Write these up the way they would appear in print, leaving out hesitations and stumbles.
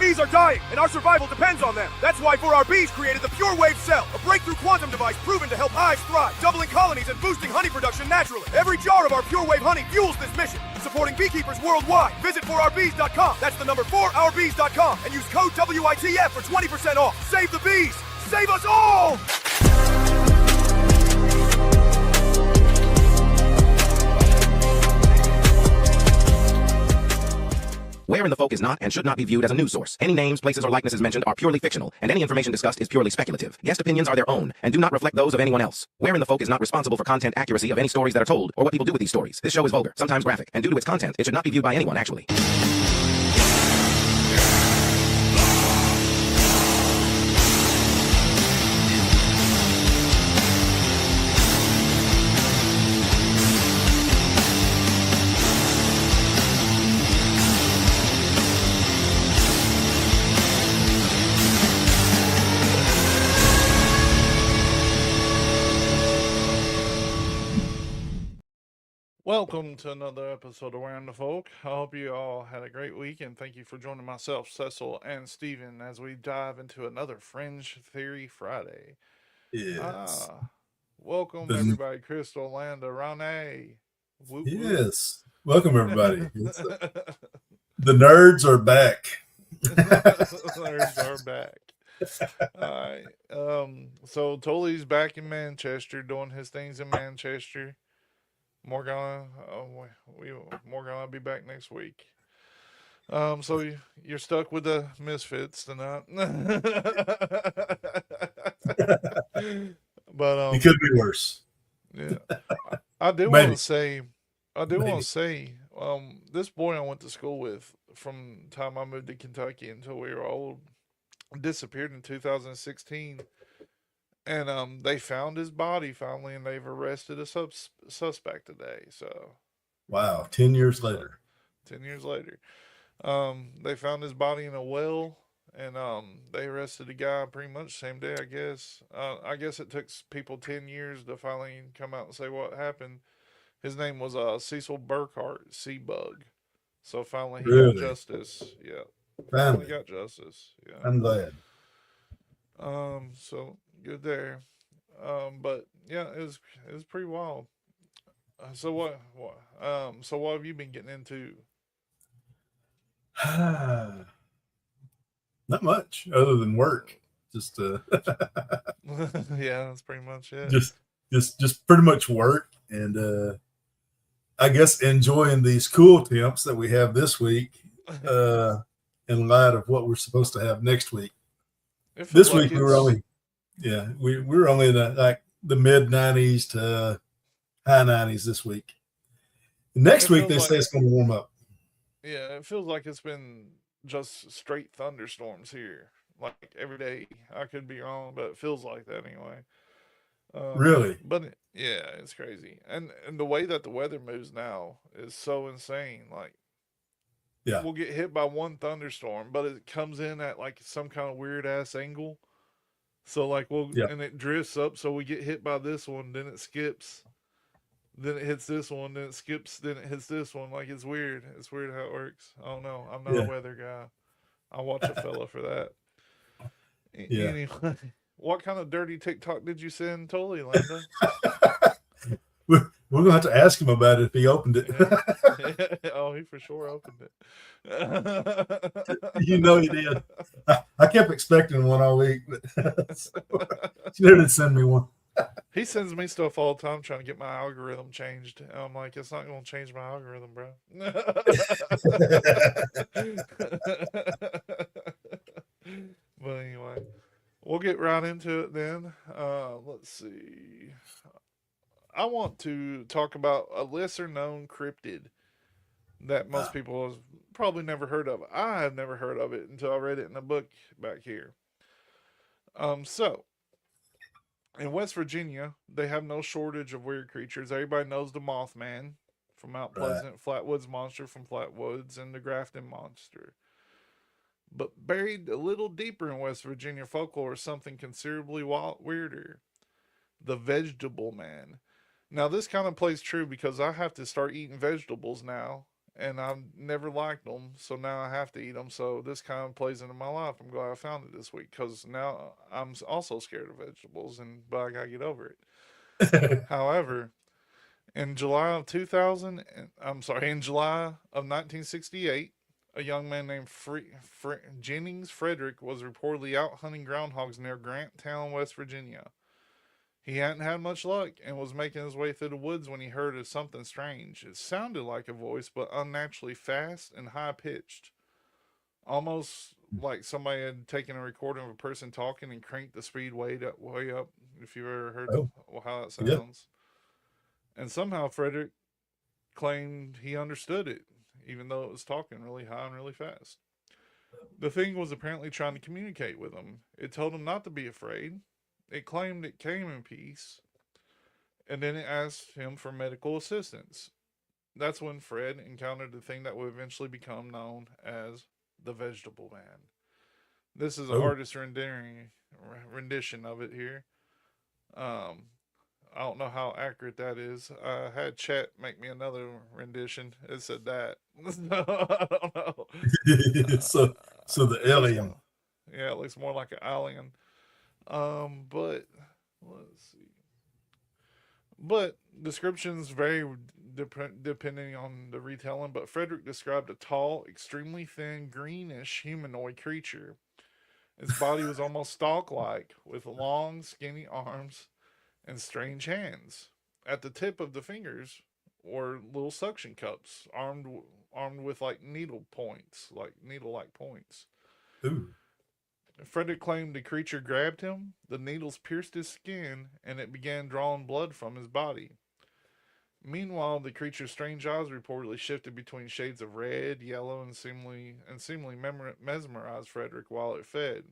bees are dying, and our survival depends on them. That's why 4RBs created the Pure Wave Cell, a breakthrough quantum device proven to help hives thrive, doubling colonies and boosting honey production naturally. Every jar of our Pure Wave honey fuels this mission, supporting beekeepers worldwide. Visit 4RBs.com, that's the number 4RBs.com, and use code WITF for 20% off. Save the bees! Save us all! Where in the Folk is not and should not be viewed as a news source. Any names, places, or likenesses mentioned are purely fictional, and any information discussed is purely speculative. Guest opinions are their own and do not reflect those of anyone else. Where in the Folk is not responsible for content accuracy of any stories that are told or what people do with these stories. This show is vulgar, sometimes graphic, and due to its content, it should not be viewed by anyone, actually. Welcome to another episode of Around the Folk. I hope you all had a great week, and thank you for joining myself, Cecil, and Steven as we dive into another Fringe Theory Friday. Yes. Welcome, everybody. Crystal, Landa, Ronnie. Whoop, yes. Welcome, everybody. The nerds are back. Nerds are back. All right. So Tully's back in Manchester, doing his things in Manchester. Morgana will be back next week. So you're stuck with the Misfits tonight. But it could be worse. Yeah. I do want to say, this boy I went to school with from the time I moved to Kentucky until we were old disappeared in 2016. And they found his body finally, and they've arrested a suspect today. So, wow, 10 years later. 10 years later, they found his body in a well, and they arrested the guy pretty much the same day. I guess. I guess it took people 10 years to finally come out and say what happened. His name was Cecil Burkhart, Seabug. So finally he got justice. Yeah, finally got justice. Yeah, I'm glad. So. Good there, but yeah, it was pretty wild. So what have you been getting into? Not much other than work. Just yeah, that's pretty much it. Just pretty much work, and I guess enjoying these cool temps that we have this week. In light of what we're supposed to have next week. This week we were only. Yeah, we were only in the mid 90s to high 90s this week. Next week they say it's going to warm up. Yeah, it feels like it's been just straight thunderstorms here, like every day. I could be wrong, but it feels like that anyway. Really? But yeah, it's crazy, and the way that the weather moves now is so insane. Like, yeah, we'll get hit by one thunderstorm, but it comes in at like some kind of weird ass angle. So like and it drifts up, so we get hit by this one, then it skips, then it hits this one, then it skips, then it hits this one. Like, it's weird. It's weird how it works. I don't know. I'm not a weather guy. I watch a fella for that. Yeah. Anyway, what kind of dirty TikTok did you send Tully, Landa? We're gonna have to ask him about it if he opened it. Yeah. Oh, he for sure opened it. You know he did. I kept expecting one all week, but she never did send me one. He sends me stuff all the time trying to get my algorithm changed. And I'm like, it's not going to change my algorithm, bro. But anyway, we'll get right into it then. Let's see. I want to talk about a lesser known cryptid that most people have probably never heard of. I have never heard of it until I read it in a book back here. So in West Virginia, they have no shortage of weird creatures. Everybody knows the Mothman from Mount Pleasant, Flatwoods Monster from Flatwoods, and the Grafton Monster. But buried a little deeper in West Virginia folklore is something considerably weirder. The Vegetable Man. Now, this kind of plays true because I have to start eating vegetables now. and I've never liked them, so now I have to eat them. So this kind of plays into my life. I'm glad I found it this week because now I'm also scared of vegetables, but I gotta get over it. However, in July of 2000, in July of 1968, a young man named Jennings Frederick was reportedly out hunting groundhogs near Granttown, West Virginia. He hadn't had much luck and was making his way through the woods when he heard of something strange. It sounded like a voice, but unnaturally fast and high pitched. Almost like somebody had taken a recording of a person talking and cranked the speed way up, if you've ever heard Oh, how that yeah. sounds. And somehow Frederick claimed he understood it, even though it was talking really high and really fast. The thing was apparently trying to communicate with him. It told him not to be afraid. It claimed it came in peace, and then it asked him for medical assistance. That's when Fred encountered the thing that would eventually become known as the Vegetable Man. This is an Oh, artist's rendition of it here. Um, I don't know how accurate that is. I had chat make me another rendition. It said that. I don't know. so so the It looks alien. more, yeah, it looks more like an alien. But let's see. But descriptions vary depending on the retelling. But Frederick described a tall, extremely thin, greenish humanoid creature. Its body was almost stalk-like, with long, skinny arms and strange hands. At the tip of the fingers were little suction cups, armed with like needle points, like needle-like points. Ooh. Frederick claimed the creature grabbed him, the needles pierced his skin, and it began drawing blood from his body. Meanwhile, the creature's strange eyes reportedly shifted between shades of red, yellow, and seemingly mesmerized Frederick while it fed.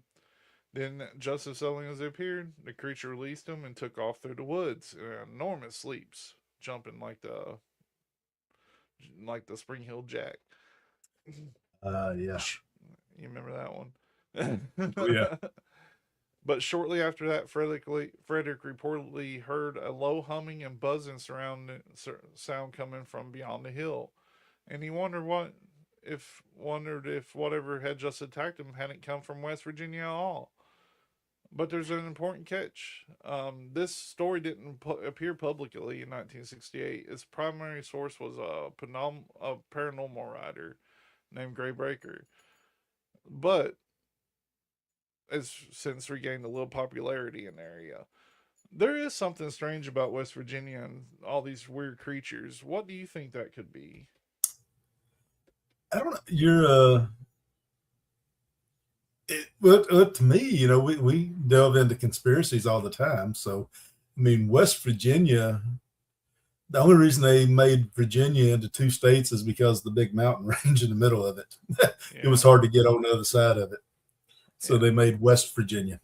Then, just as suddenly as it appeared, the creature released him and took off through the woods in enormous leaps, jumping like the Spring Hill Jack. Yeah. You remember that Oh, yeah. one? But shortly after that, Frederick reportedly heard a low humming and buzzing sound coming from beyond the hill, and he wondered if whatever had just attacked him hadn't come from West Virginia at all. But there's an important catch. This story didn't appear publicly in 1968. Its primary source was a paranormal writer named Gray Breaker, but has since regained a little popularity in the area. There is something strange about West Virginia and all these weird creatures. What do you think that could be? I don't know. Well, to me, we delve into conspiracies all the time. So, I mean, West Virginia, the only reason they made Virginia into two states is because of the big mountain range in the middle of it. It was hard to get on the other side of it. So they made West Virginia.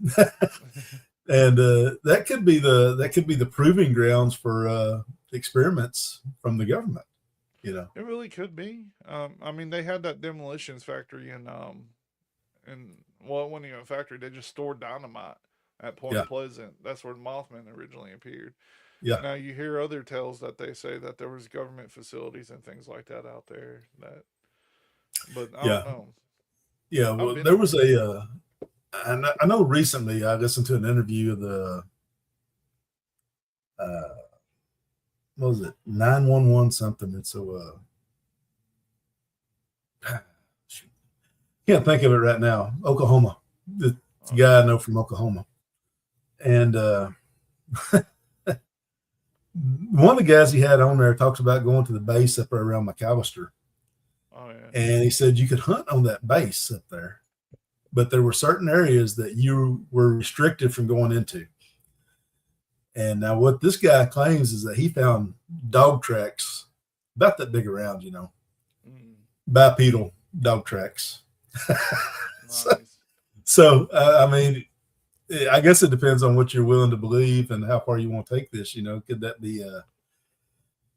And that could be the proving grounds for experiments from the government. It really could be. I mean, they had that demolitions factory it wasn't even a factory. They just stored dynamite at Point Yeah. Pleasant. That's where the Mothman originally appeared. Yeah. Now you hear other tales that they say that there was government facilities and things like that out there. But I don't know. Yeah. Well, there was I know recently I listened to an interview of the what was it, 911 something. It's can't think of it right now. Oklahoma. It's a guy I know from Oklahoma. And one of the guys he had on there talks about going to the base up there around McAllister. Oh, yeah. And he said you could hunt on that base up there, but there were certain areas that you were restricted from going into. And now what this guy claims is that he found dog tracks about that big around, bipedal dog tracks. Nice. So I mean, I guess it depends on what you're willing to believe and how far you want to take this. Could that be?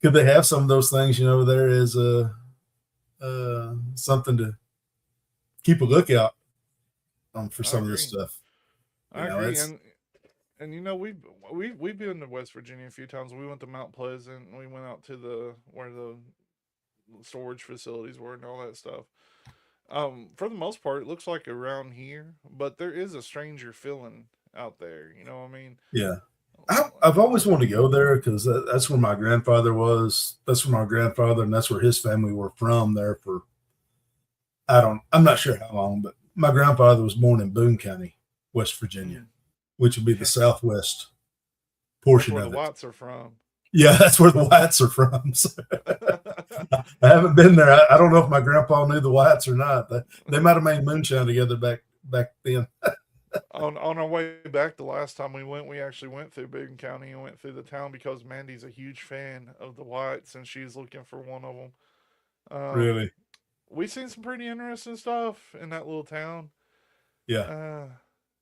Could they have some of those things? There is something to keep a lookout on for some of this stuff. I agree, and we've been to West Virginia a few times. We went to Mount Pleasant, and we went out to where the storage facilities were and all that stuff. For the most part, it looks like around here, but there is a stranger feeling out there. You know what I mean? Yeah. I've always wanted to go there because that's where my grandfather was. That's where my grandfather and that's where his family were from there for, I'm not sure how long, but my grandfather was born in Boone County, West Virginia, which would be the southwest portion where of the it. Whites are from. Yeah, that's where the Whites are from. So, I haven't been there. I don't know if my grandpa knew the Whites or not. They might have made moonshine together back then. On our way back, the last time we went, we actually went through Boone County and went through the town because Mandy's a huge fan of the Whites and she's looking for one of them. Really? We seen some pretty interesting stuff in that little town. Yeah.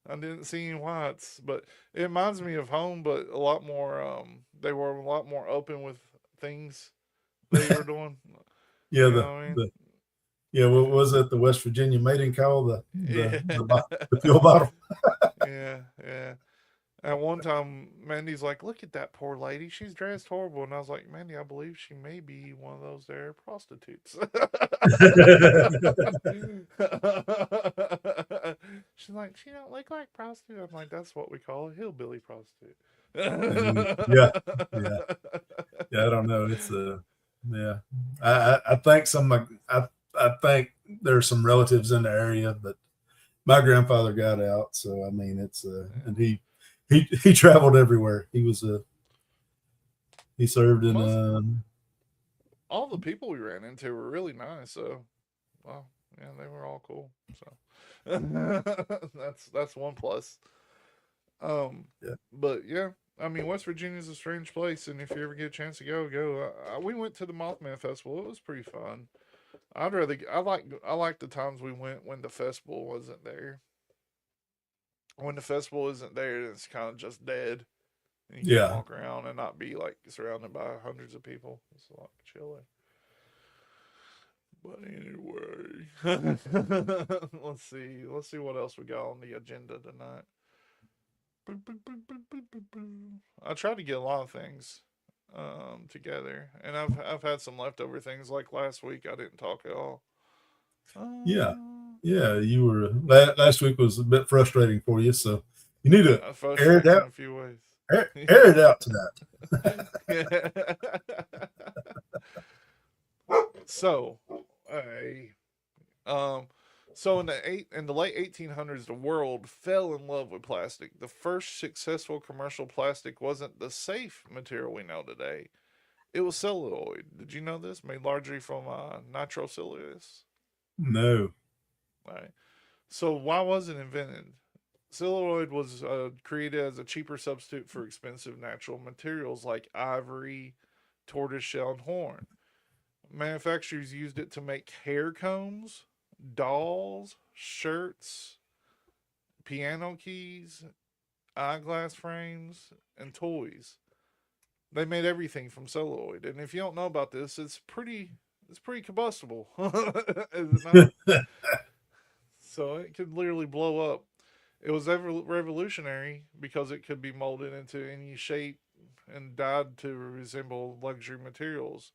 I didn't see any Whites, but it reminds me of home, but a lot more. They were a lot more open with things they were doing. Yeah. You know What was it? The West Virginia mating call, the the fuel bottle. yeah. At one time, Mandy's like, "Look at that poor lady. She's dressed horrible." And I was like, "Mandy, I believe she may be one of those there prostitutes." She's like, "She don't look like prostitute." I'm like, "That's what we call a hillbilly prostitute." Yeah. I don't know. It's yeah. I think I think there's some relatives in the area, but my grandfather got out, so I mean it's and he traveled everywhere. He was he served in all the people we ran into were really nice. So, well, yeah, they were all cool. So that's one plus. But yeah, I mean, West Virginia is a strange place, and if you ever get a chance to go. We went to the Mothman Festival. It was pretty fun. I like the times we went when the festival wasn't there. When the festival isn't there, it's kind of just dead. And you can walk around and not be like surrounded by hundreds of people. It's a lot chiller. But anyway, let's see what else we got on the agenda tonight. I tried to get a lot of things together, and I've had some leftover things. Like last week, I didn't talk at all. Yeah, you were last week was a bit frustrating for you, so you need to air it out in a few ways. Air it out tonight. So in the late 1800s, the world fell in love with plastic. The first successful commercial plastic wasn't the safe material we know today. It was celluloid. Did you know this? Made largely from nitrocellulose. No. Right. So why was it invented? Celluloid was created as a cheaper substitute for expensive natural materials like ivory, tortoiseshell, and horn. Manufacturers used it to make hair combs, dolls, shirts, piano keys, eyeglass frames, and toys. They made everything from celluloid, and if you don't know about this, it's pretty combustible, is it not? So it could literally blow up. It was revolutionary because it could be molded into any shape and dyed to resemble luxury materials.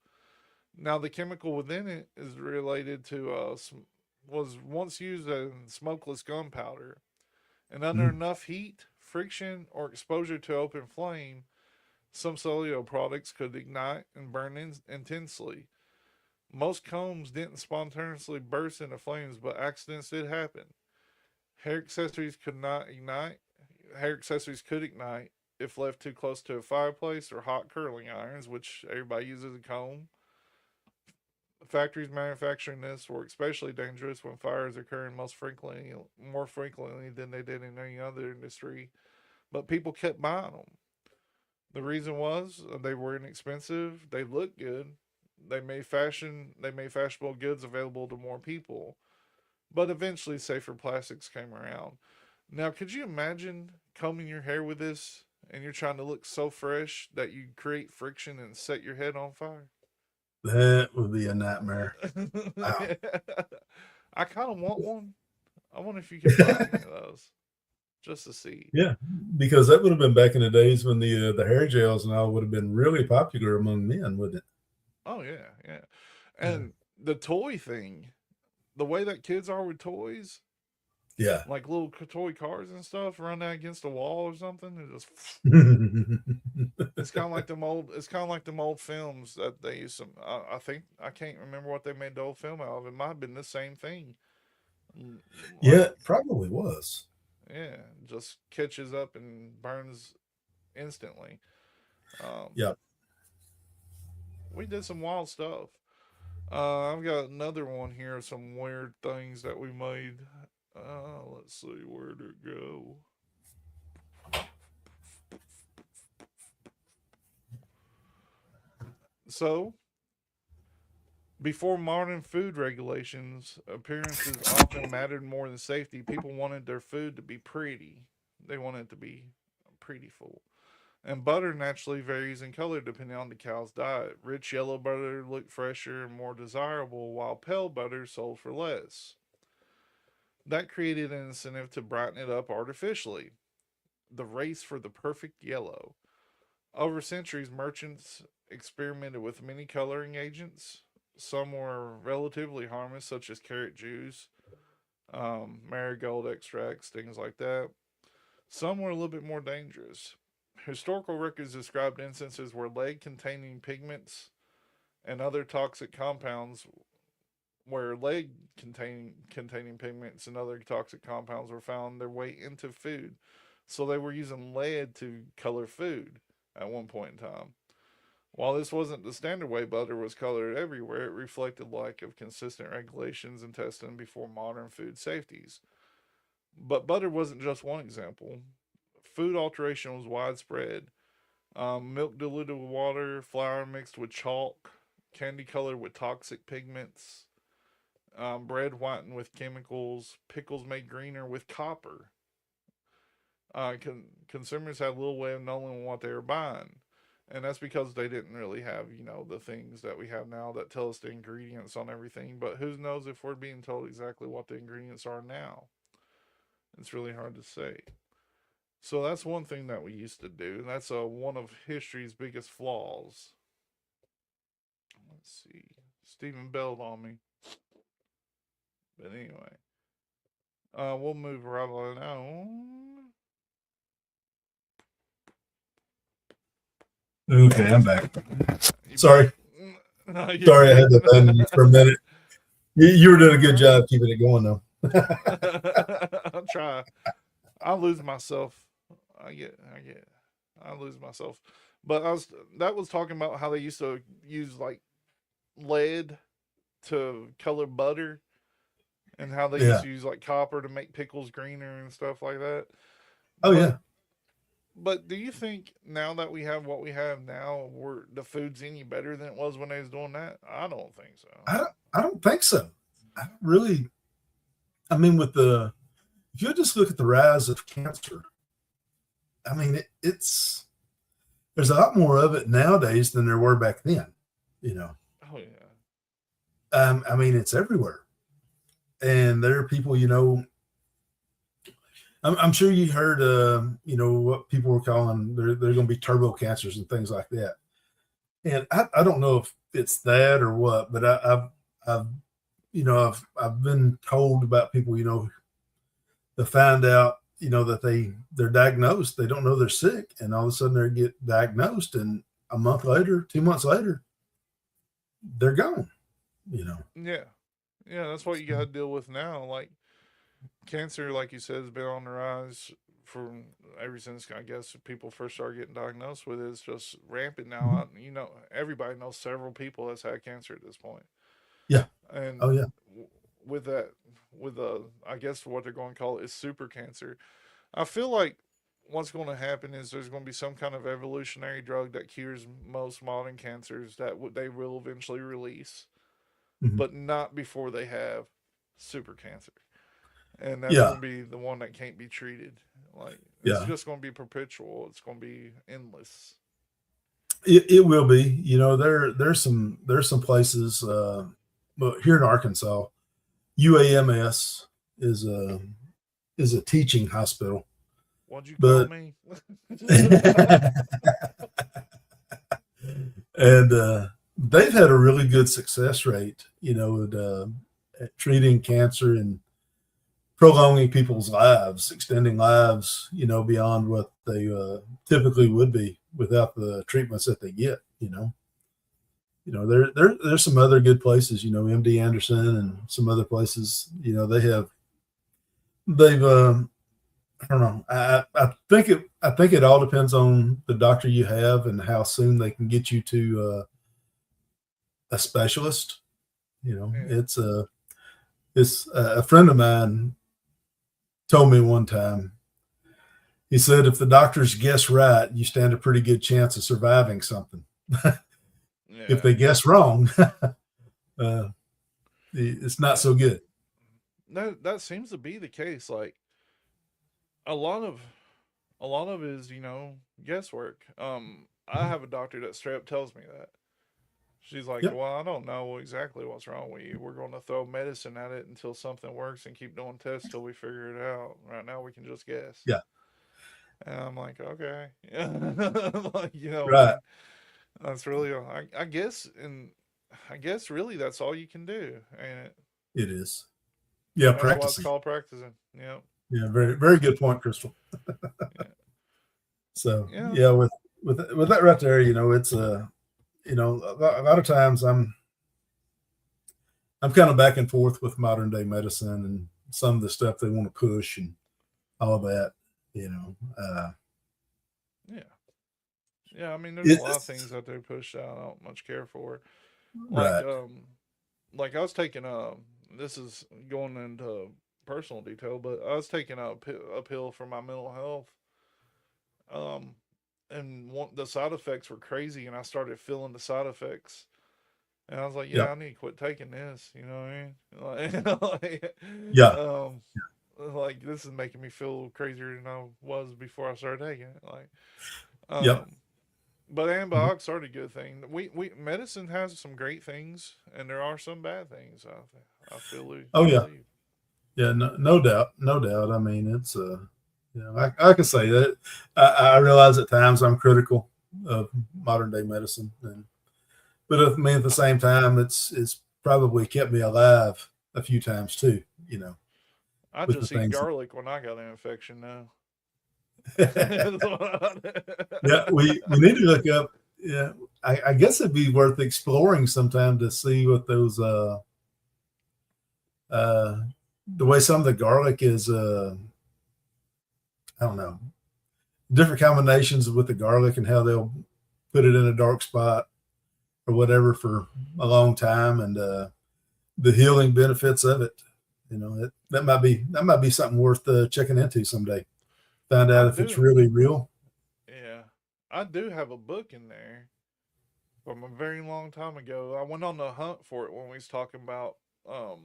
Now, the chemical within it is related to was once used in smokeless gunpowder, and under enough heat, friction, or exposure to open flame, some celluloid products could ignite and burn intensely. Most combs didn't spontaneously burst into flames, but accidents did happen. Hair accessories could ignite if left too close to a fireplace or hot curling irons, which everybody uses a comb. Factories manufacturing this were especially dangerous when fires occurring more frequently than they did in any other industry. But people kept buying them. The reason was they were inexpensive, they looked good, they made fashionable goods available to more people. But eventually safer plastics came around. Now, could you imagine combing your hair with this and you're trying to look so fresh that you create friction and set your head on fire? That would be a nightmare. Wow. I kind of want one. I wonder if you could buy any of those just to see. Yeah, because that would have been back in the days when the hair gels and all would have been really popular among men, wouldn't it? Oh yeah. And the toy thing, the way that kids are with toys, Yeah. like little toy cars and stuff, run that against a wall or something, it just it's kind of like them old. It's kind of like them old films that they used to. I think I can't remember what they made the old film out of. It might have been the same thing. Yeah, Like, it probably was. yeah, just catches up and burns instantly. Um, Yeah. we did some wild stuff. I've got another one here. Some weird things that we made. Let's see, where'd it go? So, before modern food regulations, appearances often mattered more than safety. People wanted their food to be pretty. They wanted it to be prettyful. And butter naturally varies in color depending on the cow's diet. Rich yellow butter looked fresher and more desirable, while pale butter sold for less. That created an incentive to brighten it up artificially. The race for the perfect yellow. Over centuries, merchants experimented with many coloring agents. Some were relatively harmless, such as carrot juice, marigold extracts, things like that. Some were a little bit more dangerous. Historical records described instances where lead containing pigments and other toxic compounds containing pigments and other toxic compounds were found their way into food. So they were using lead to color food at one point in time. While this wasn't the standard way butter was colored everywhere, it reflected lack of consistent regulations and testing before modern food safeties. But butter wasn't just one example. Food alteration was widespread. Milk diluted with water, flour mixed with chalk, candy colored with toxic pigments, bread whitened with chemicals, pickles made greener with copper. Consumers had little way of knowing what they were buying. And that's because they didn't really have, the things that we have now that tell us the ingredients on everything. But who knows if we're being told exactly what the ingredients are now? It's really hard to say. So that's one thing that we used to do. And that's one of history's biggest flaws. Let's see. Stephen bailed on me. But anyway. We'll move right on. Okay, I'm back. Sorry. No, Sorry, I had to abandon you for a minute. You were doing a good job keeping it going, though. I'll try. I lose myself. I lose myself. But that was talking about how they used to use like lead to color butter, and how they used to use like copper to make pickles greener and stuff like that. Oh, yeah. But do you think now that we have what we have now, the food's any better than it was when they was doing that? I don't think so. I don't think so. I don't really. I mean, if you just look at the rise of cancer, I mean, there's a lot more of it nowadays than there were back then. Oh yeah. I mean, it's everywhere, and there are people. I'm sure you heard, what people were calling they're going to be turbo cancers and things like that. And I don't know if it's that or what, but I've been told about people, to find out, that they're diagnosed, they don't know they're sick, and all of a sudden they get diagnosed, and a month later, 2 months later, they're gone. Yeah, that's what you got to deal with now. Like cancer, like you said, has been on the rise ever since I guess people first started getting diagnosed with it. It's just rampant now. Everybody knows several people that's had cancer at this point. Yeah. And oh yeah. With I guess what they're going to call it is super cancer. I feel like what's going to happen is there's going to be some kind of evolutionary drug that cures most modern cancers that they will eventually release, but not before they have super cancer. And that's going to be the one that can't be treated. Like it's just going to be perpetual. It's going to be endless. It will be. There's some places. But here in Arkansas, UAMS is a teaching hospital. What'd you call me? And they've had a really good success rate, at treating cancer and prolonging people's lives, extending lives, beyond what they typically would be without the treatments that they get. There's some other good places, MD Anderson and some other places. They've I don't know. I think it all depends on the doctor you have and how soon they can get you to a specialist. Yeah. It's a friend of mine told me one time. He said, if the doctors guess right, you stand a pretty good chance of surviving something. If they guess wrong, it's not so good. That seems to be the case. Like a lot of it is, guesswork. I have a doctor that straight up tells me that. She's like, Yep. well, I don't know exactly what's wrong with you. We're going to throw medicine at it until something works and keep doing tests till we figure it out. Right now, we can just guess. Yeah. And I'm like, okay. Like, Right. that's really, I guess, and I guess really that's all you can do. And It is. Yeah. that's why it's Practicing. called practicing. Yeah. Yeah. Very, very good point, Crystal. Yeah. So Yeah. yeah, with that right there, it's a lot of times I'm kind of back and forth with modern day medicine and some of the stuff they want to push and all that, Yeah. Yeah. I mean, there's a lot of things that they push out I don't much care for. Like, right. like I was taking, this is going into personal detail, but I was taking a pill for my mental health. Um, and the side effects were crazy, and I started feeling the side effects. And I was like, yeah, Yeah. I need to quit taking this. You know what I mean? Yeah. Like this is making me feel crazier than I was before I started taking it. Like, Yep. but antibiotics are a good thing. We medicine has some great things, and there are some bad things. I feel. Oh yeah. Believe. Yeah. No doubt. No doubt. I mean, it's I can say that I realize at times I'm critical of modern day medicine, but at the same time, it's probably kept me alive a few times too. I With the just eat things. garlic when I got an infection now. Yeah, we need to look up. Yeah, I guess it'd be worth exploring sometime to see what those the way some of the garlic is. I don't know, different combinations with the garlic and how they'll put it in a dark spot or whatever for a long time, and the healing benefits of it. That might be something worth checking into someday. Find I out if it's do. really real. Yeah, I do have a book in there from a very long time ago. I went on the hunt for it when we was talking about. I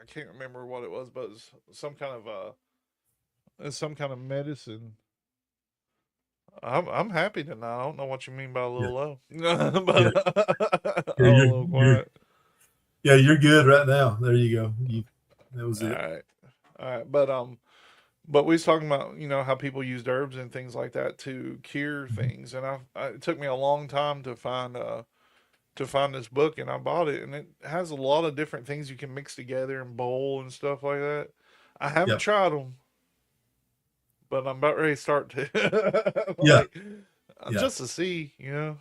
can't remember what it was, but it's some kind of medicine. I'm happy tonight. I don't know what you mean by a Yeah, little low, yeah, but yeah. a little quiet. You're good right now. There you go. That was All it. right, all right. But we was talking about how people used herbs and things like that to cure Mhm. things, and it took me a long time to find this book, and I bought it, and it has a lot of different things you can mix together and bowl and stuff like that. I haven't Yeah, tried them, but I'm about ready to start to yeah, like yeah, just to see,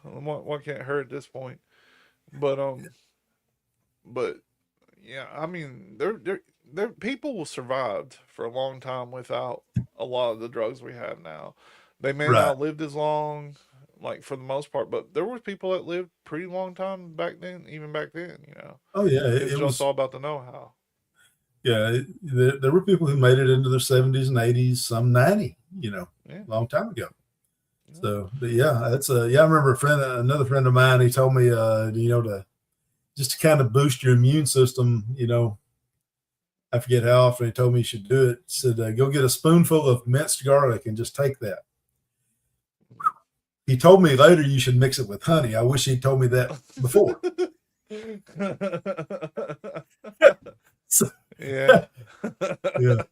what can't hurt at this point. But but yeah, I mean, there people will survived for a long time without a lot of the drugs we have now. They may not right. have lived as long, like for the most part, but there were people that lived pretty long time back then, even back then. Oh yeah, It's it just was. all about the know-how. Yeah, there were people who made it into their 70s and 80s, some 90. Yeah, A long time ago. yeah. So, but yeah, that's yeah. I remember another friend of mine. He told me, to just to kind of boost your immune system. I forget how often he told me you should do it. He said, go get a spoonful of minced garlic and just take that. He told me later you should mix it with honey. I wish he'd told me that before. So, Yeah. yeah,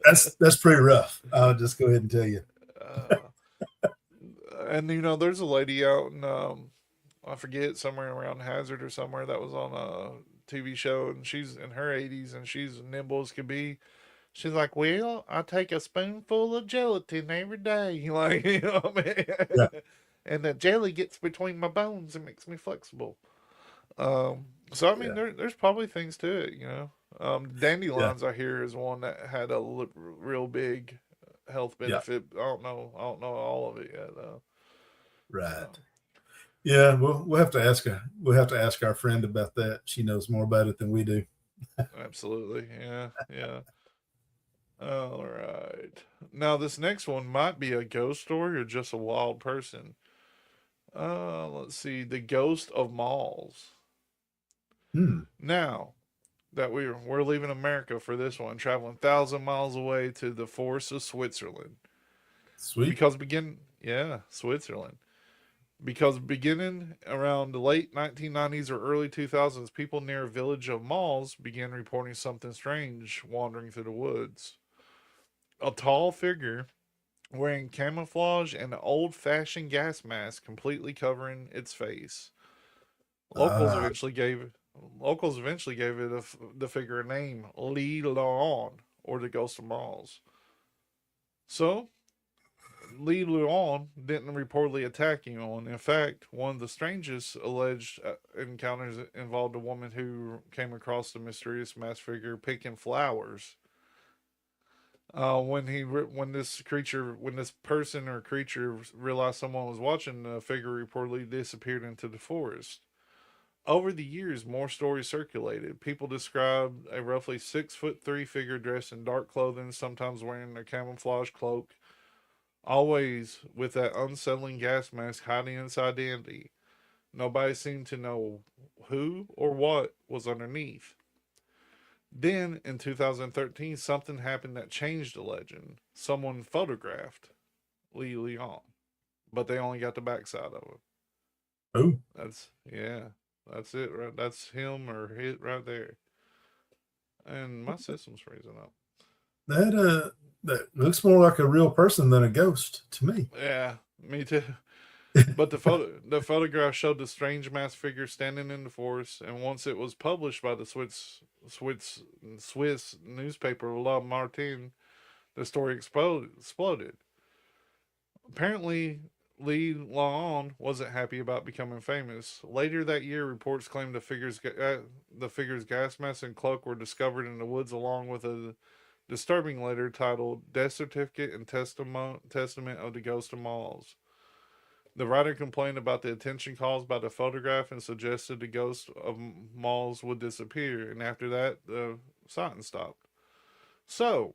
that's pretty rough. I'll just go ahead and tell you. Uh, and there's a lady out in I forget, somewhere around Hazard or somewhere that was on a TV show, and she's in her 80s and she's nimble as could be. She's like, well, I take a spoonful of gelatin every day. Like, you know what I Yeah. mean? And the jelly gets between my bones and makes me flexible. So, I mean, Yeah. there's probably things to it, you know. Yeah. Dandelions, I hear, is one that had a real big health Yeah. benefit. I don't know all of it yet, though. Right. Uh, Yeah. We'll have to ask her. We'll have to ask our friend about that. She knows more about it than we do. Absolutely. Yeah. Yeah. All right. Now, this next one might be a ghost story or just a wild person. Let's see. The ghost of malls. Hmm. Now that we're leaving America for this one, traveling 1,000 miles away to the forests of Switzerland. Sweet. Switzerland. Because beginning around the late 1990s or early 2000s, people near a village of malls began reporting something strange wandering through the woods. A tall figure wearing camouflage and an old-fashioned gas mask completely covering its face. Locals Ah. eventually gave the figure a name, Lee Laon, or the Ghost of Malls. So Lee Luon didn't reportedly attack anyone. In fact, one of the strangest alleged encounters involved a woman who came across the mysterious masked figure picking flowers. When this person or creature realized someone was watching, the figure reportedly disappeared into the forest. Over the years, more stories circulated. People described a roughly 6'3" figure dressed in dark clothing, sometimes wearing a camouflage cloak, always with that unsettling gas mask hiding inside the entity. Nobody seemed to know who or what was underneath. Then, in 2013, something happened that changed the legend. Someone photographed Lee Leon, but they only got the backside of him. Oh. That's it, right? That's him or it right there. And my system's freezing up. That looks more like a real person than a ghost to me. Yeah, me too. But the photograph showed the strange masked figure standing in the forest, and once it was published by the Swiss newspaper La Martin, the story exploded. Apparently, Lee Laon wasn't happy about becoming famous. Later that year, reports claimed the figure's gas mask and cloak were discovered in the woods, along with a disturbing letter titled "Death Certificate and Testament of the Ghost of Malls." The writer complained about the attention caused by the photograph and suggested the ghost of malls would disappear, and after that, the sighting stopped. So,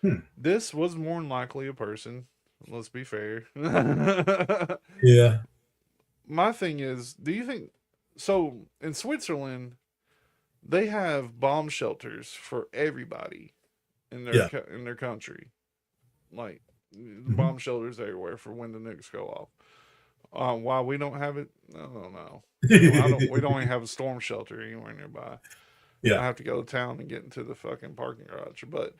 Hmm. this was more than likely a person. Let's be fair. Yeah. My thing is, do you think so? In Switzerland, they have bomb shelters for everybody Yeah. in their country, like Mhm. bomb shelters everywhere for when the nukes go off. Why we don't have it, I don't know. We don't even have a storm shelter anywhere nearby. I Yeah. have to go to town and get into the fucking parking garage. But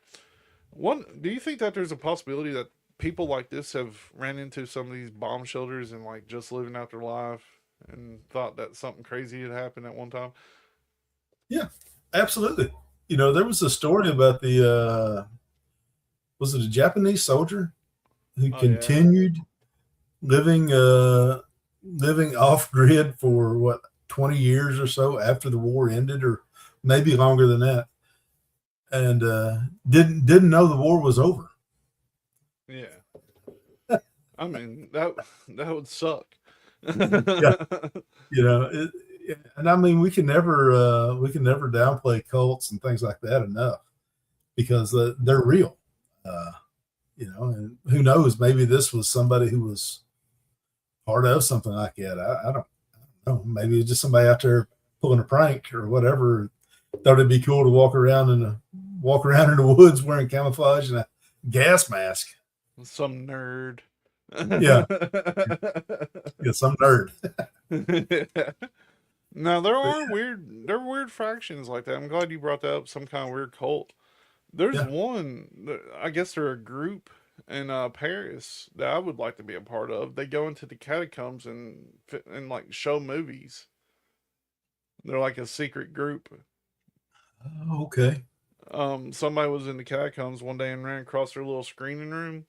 do you think that there's a possibility that people like this have ran into some of these bomb shelters and like just living out their life and thought that something crazy had happened at one time? Yeah. Absolutely. There was a story about was it a Japanese soldier who Oh yeah, continued living living off grid for what 20 years or so after the war ended, or maybe longer than that, and didn't know the war was over. yeah. I mean that would suck. Yeah. And I mean we can never downplay cults and things like that enough, because they're real. uh and who knows, maybe this was somebody who was part of something like that. I don't know. Maybe it's just somebody out there pulling a prank or whatever. Thought it'd be cool to walk around in the woods wearing camouflage and a gas mask. Some nerd. Yeah. Yeah, some nerd. Now there But are weird fractions like that. I'm glad you brought that up. Some kind of weird cult. There's yeah. one. I guess they're a group in Paris that I would like to be a part of. They go into the catacombs and like show movies. They're like a secret group. Oh, okay. Somebody was in the catacombs one day and ran across their little screening room.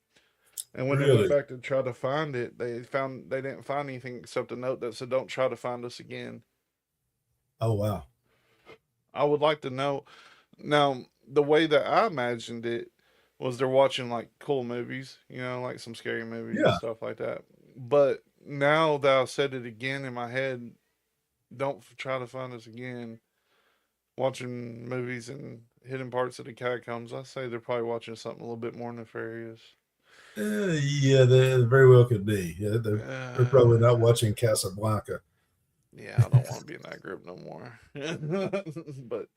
And when they went Really? back to try to find it, they didn't find anything except a note that said, "Don't try to find us again." Oh, wow. I would like to know. Now, the way that I imagined it was they're watching like cool movies, like some scary movies and Yeah. stuff like that. But now that I've said it again in my head, don't try to find us again. Watching movies in hidden parts of the catacombs, I say they're probably watching something a little bit more nefarious. Yeah, they very well could be. Yeah, they're probably not Uh, watching Casablanca. yeah, I don't want to be in that group no more. But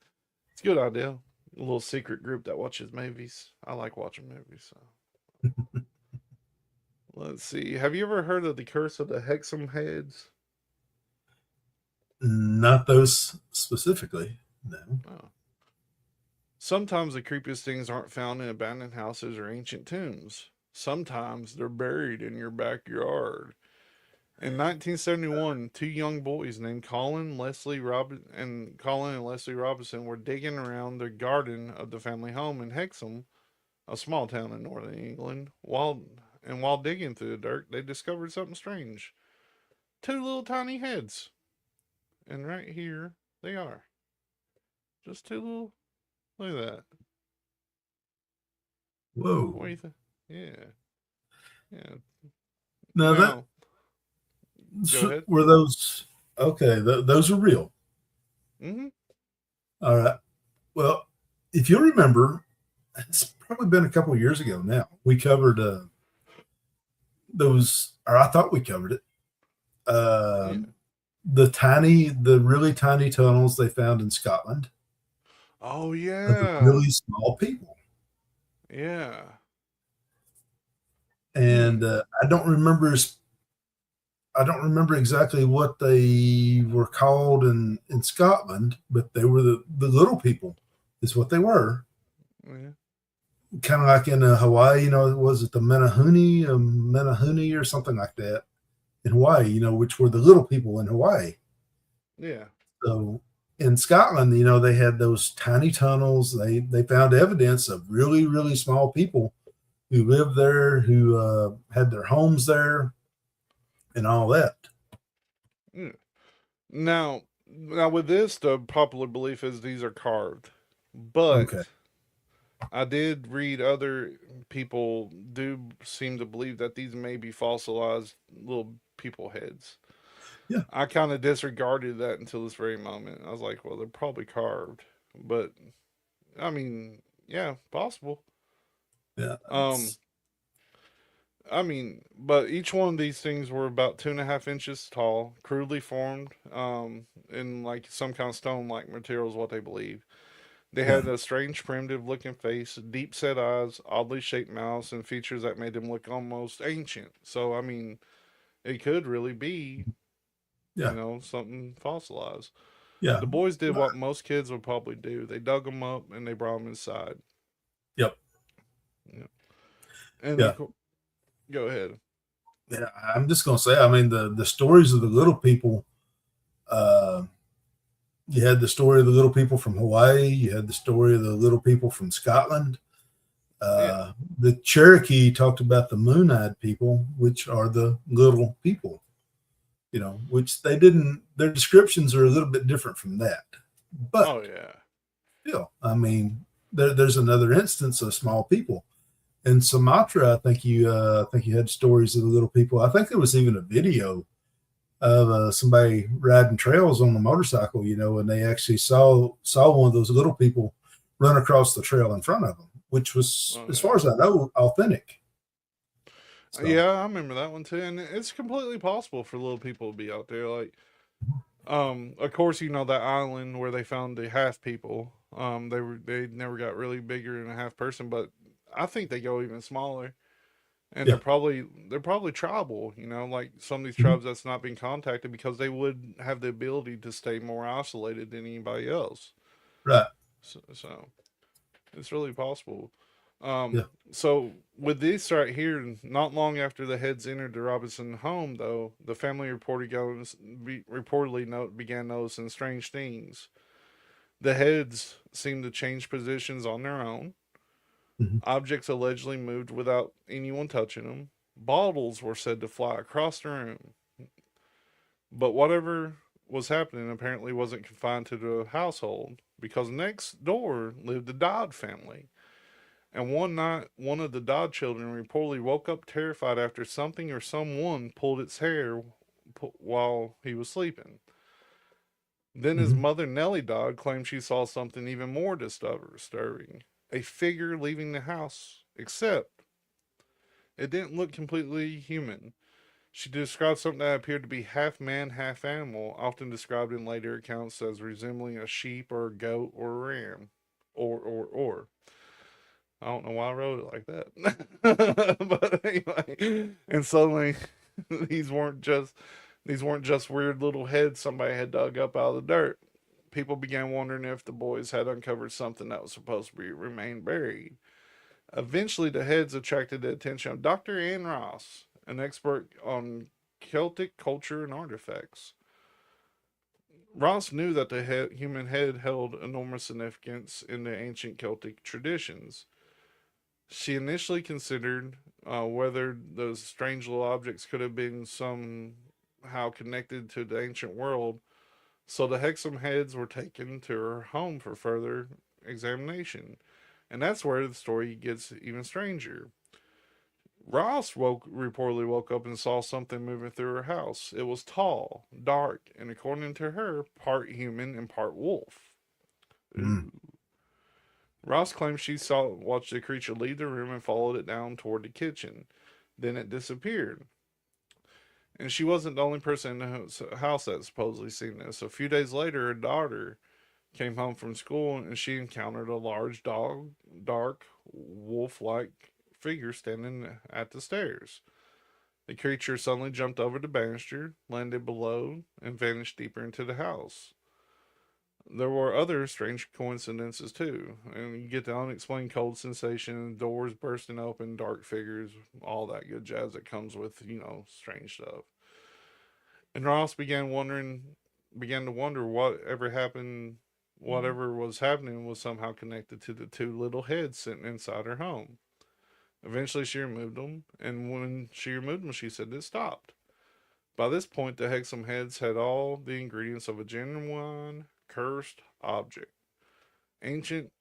it's a good idea. A little secret group that watches movies. I like watching movies. So let's see. Have you ever heard of the Curse of the Hexam Heads? Not those specifically. No. Oh. Sometimes the creepiest things aren't found in abandoned houses or ancient tombs. Sometimes they're buried in your backyard. In 1971, two young boys named Colin and Leslie Robinson were digging around the garden of the family home in Hexham, a small town in northern England. While digging through the dirt, they discovered something strange. Two little tiny heads. And right here they are. Just two little. Look at that. What do Whoa. you think? Yeah. Yeah. Now that Now, go ahead. were those okay? Those are real. Mm-hmm. All right. Well, if you remember, it's probably been a couple of years ago now. We covered those, or I thought we covered it. Yeah. The really tiny tunnels they found in Scotland Oh, of the yeah. really small people. Yeah. And Hmm. I don't remember exactly what they were called in Scotland, but they were the little people, is what they were. Yeah. Kind of like in Hawaii, was it the Menahuni or something like that in Hawaii, which were the little people in Hawaii. Yeah. So in Scotland, they had those tiny tunnels. They found evidence of really, really small people who lived there, who had their homes there, and all that. Hmm. Now with this, the popular belief is these are carved, Okay. but I did read other people do seem to believe that these may be fossilized little people heads. Yeah. I kind of disregarded that until this very moment. I was like, well, they're probably carved, but I mean, yeah, possible. Yeah. Um, I mean, but each one of these things were about 2.5 inches tall, crudely formed, in like some kind of stone-like material is what they believe. They Yeah. had a strange, primitive-looking face, deep-set eyes, oddly shaped mouths, and features that made them look almost ancient. So, I mean, it could really be, Yeah. something fossilized. Yeah. The boys did what most kids would probably do. They dug them up and they brought them inside. Yep. Yeah. And Yeah. go ahead. Yeah. I'm just gonna say, I mean, the stories of the little people. Uh, you had the story of the little people from Hawaii. You had the story of the little people from Scotland. Yeah. The Cherokee talked about the moon-eyed people, which are the little people. Which they didn't. Their descriptions are a little bit different from that, but Oh, yeah. still, I mean, there's another instance of small people. In Sumatra, I think you had stories of the little people. I think there was even a video of somebody riding trails on a motorcycle, and they actually saw one of those little people run across the trail in front of them, which was, Oh, as far yeah. as I know, authentic. So Yeah, I remember that one too, and it's completely possible for little people to be out there. Like, of course, that island where they found the half people. They never got really bigger than a half person, but I think they go even smaller, and they're yeah. probably tribal. Like some of these Mhm. tribes that's not been contacted because they would have the ability to stay more isolated than anybody else. Right. So it's really possible. Um, Yeah. so with this right here, not long after the heads entered the Robinson home, though, the family reportedly began noticing strange things. The heads seemed to change positions on their own. Mhm. Objects allegedly moved without anyone touching them. Bottles were said to fly across the room. But whatever was happening apparently wasn't confined to the household, because next door lived the Dodd family. And one night, one of the Dodd children reportedly woke up terrified after something or someone pulled its hair while he was sleeping. Then his Mhm. mother, Nellie Dodd, claimed she saw something even more disturbing, a figure leaving the house, except it didn't look completely human. She described something that appeared to be half man, half animal, often described in later accounts as resembling a sheep or a goat or a ram. Or. I don't know why I wrote it like that. But anyway, and suddenly these weren't just these weren't just weird little heads somebody had dug up out of the dirt. People began wondering if the boys had uncovered something that was supposed to remain buried. Eventually, the heads attracted the attention of Dr. Ann Ross, an expert on Celtic culture and artifacts. Ross knew that the human head held enormous significance in the ancient Celtic traditions. She initially considered whether those strange little objects could have been somehow connected to the ancient world, so the Hexam heads were taken to her home for further examination. And that's where the story gets even stranger. Reportedly woke up and saw something moving through her house. It was tall, dark, and according to her, part human and part wolf. Mm. Ooh. Ross claims she watched the creature leave the room and followed it down toward the kitchen. Then it disappeared. And she wasn't the only person in the house that supposedly seen this. A few days later, her daughter came home from school and she encountered a large dark, wolf like figure standing at the stairs. The creature suddenly jumped over the banister, landed below, and vanished deeper into the house. There were other strange coincidences too, and you get the unexplained cold sensation, doors bursting open, dark figures, all that good jazz that comes with, strange stuff. And Ross began to wonder whatever was happening was somehow connected to the two little heads sitting inside her home. Eventually, she removed them, and when she removed them, she said it stopped. By this point, the Hexam heads had all the ingredients of a genuine cursed object. Ancient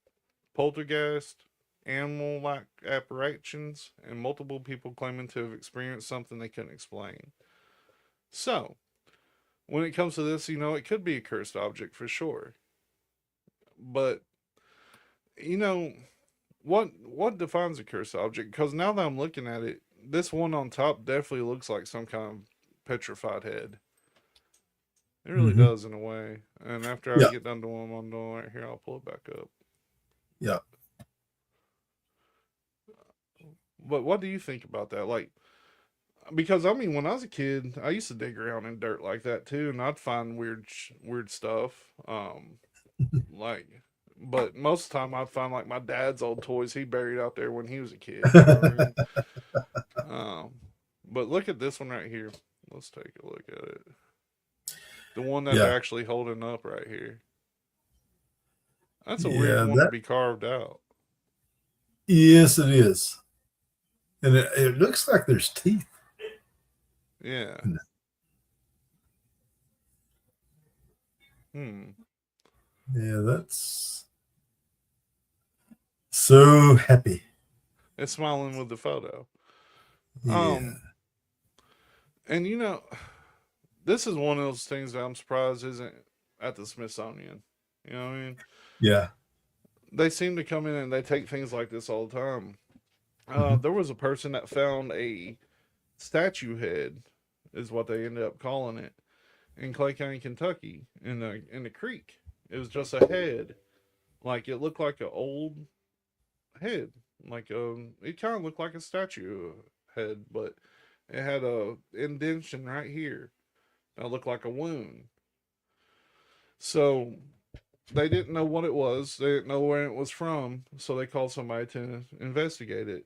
poltergeist, animal like apparitions, and multiple people claiming to have experienced something they couldn't explain. So, when it comes to this, it could be a cursed object for sure. But, you know, what defines a cursed object? Because now that I'm looking at it, this one on top definitely looks like some kind of petrified head. It really Mhm. does in a way. And after I Yeah. get done doing what I'm doing right here, I'll pull it back up. Yeah. But what do you think about that? Like, because I mean, when I was a kid, I used to dig around in dirt like that too, and I'd find weird stuff. Like, but most of the time I'd find like my dad's old toys he buried out there when he was a kid. You know what I mean? Um, but look at this one right here. Let's take a look at it. The one that they're Yeah. actually holding up right here. That's a weird Yeah. one to That. be carved out. Yes, it is, and it looks like there's teeth. Yeah. In it. Hmm. Yeah, that's so happy. It's smiling with the photo. Yeah. Um, and this is one of those things that I'm surprised isn't at the Smithsonian. You know what I mean? Yeah. They seem to come in and they take things like this all the time. Mhm. There was a person that found a statue head, is what they ended up calling it, in Clay County, Kentucky, in the creek. It was just a head, like it looked like an old head, like it kind of looked like a statue head, but it had a indentation right here that looked like a wound. So they didn't know what it was. They didn't know where it was from, so they called somebody to investigate it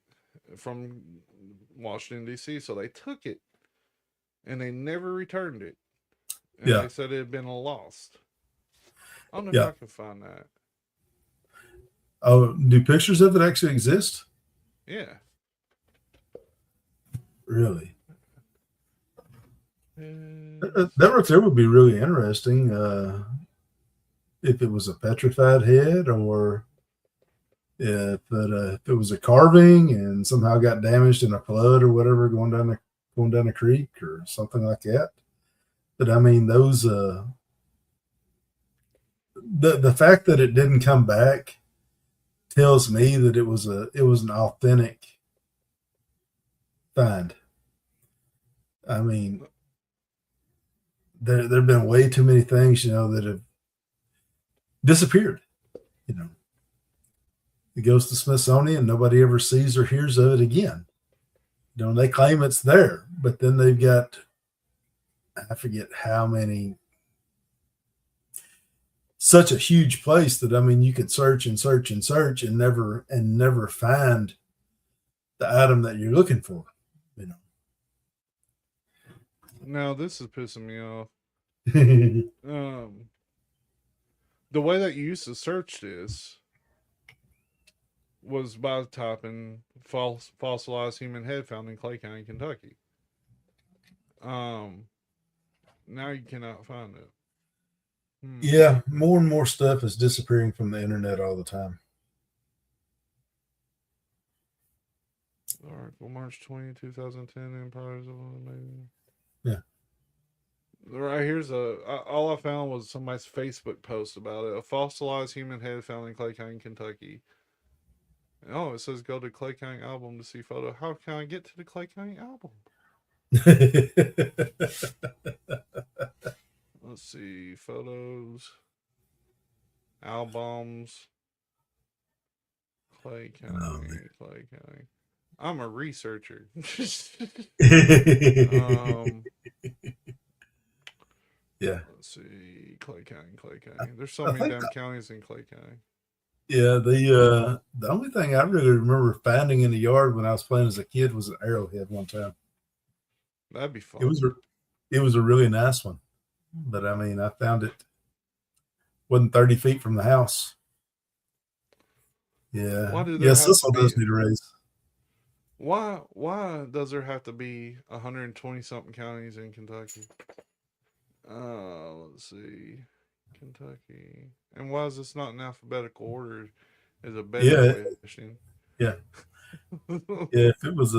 from Washington D.C. So they took it, and they never returned it, and Yeah. they said it had been lost. I don't know if Yeah. I can find that. Oh, do pictures of it actually exist? Yeah. Really? Is- That right there would be really interesting. If it was a petrified head, or if it was a carving and somehow got damaged in a flood or whatever, going down a creek or something like that. But I mean, those the fact that it didn't come back tells me that it was an authentic find. I mean, there've been way too many things, that have disappeared. It goes to Smithsonian, nobody ever sees or hears of it again. And they claim it's there, but then they've got, I forget how many, such a huge place that, I mean, you could search and search and search and never find the item that you're looking for. Now this is pissing me off. Yeah. The way that you used to search this was by typing fossilized human head found in Clay County, Kentucky. Now you cannot find it. Yeah, more and more stuff is disappearing from the internet all the time. Article March 20, 2010, Empires of Amazing. Yeah. Right here's all I found was somebody's Facebook post about it. A fossilized human head found in Clay County, Kentucky. Oh, it says go to Clay County album to see photo. How can I get to the Clay County album? Let's see, photos, albums, Clay County, Clay County. I'm a researcher. Yeah. Let's see, Clay County, Clay County. There's so many damn counties in Clay County. Yeah, the only thing I really remember finding in the yard when I was playing as a kid was an arrowhead one time. That'd be fun. It was a really nice one, but I mean, I found it wasn't 30 feet from the house. Yeah, Cecil does need a raise. Why does there have to be 120 something counties in Kentucky? Let's see, Kentucky, and why is this not in alphabetical order? Is a better question. Yeah. Yeah, if it was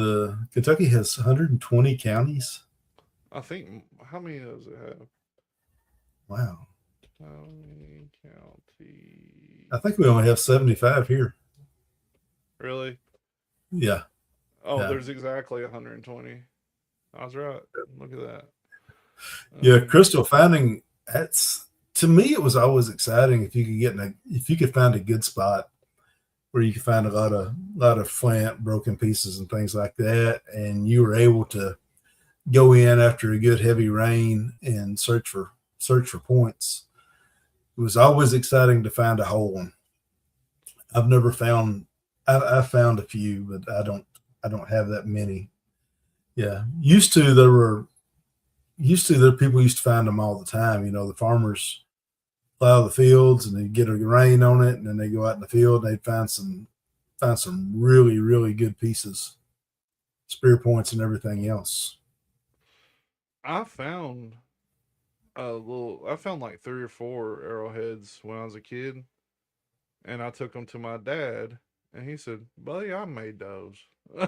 Kentucky has 120 counties. I think, how many does it have? Wow. County. I think we only have 75 here. Really? Yeah. Oh, there's exactly 120. I was right. Look at that. Yeah, crystal finding, to me it was always exciting if you could find a good spot where you could find a lot of flint, broken pieces and things like that, and you were able to go in after a good heavy rain and search for points. It was always exciting to find a whole one. I've never found I found a few, but I don't have that many. Yeah. Used to people used to find them all the time. The farmers plow the fields and they get a rain on it, and then they go out in the field and they'd find some really, really good pieces, spear points and everything else. I found like 3 or 4 arrowheads when I was a kid, and I took them to my dad, and he said, "Buddy, I made those." I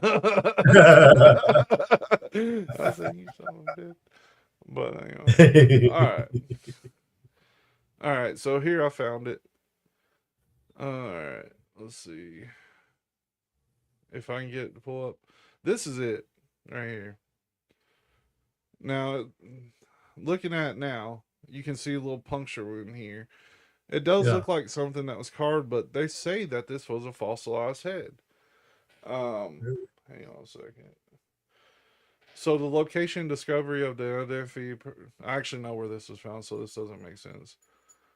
said, "You son of a bitch." But anyway, all right. So here I found it. All right, let's see if I can get it to pull up. This is it right here. Now, looking at it now, you can see a little puncture wound here. It does look like something that was carved, but they say that this was a fossilized head. Hang on a second. So the location discovery of the identity, I actually know where this was found, so this doesn't make sense.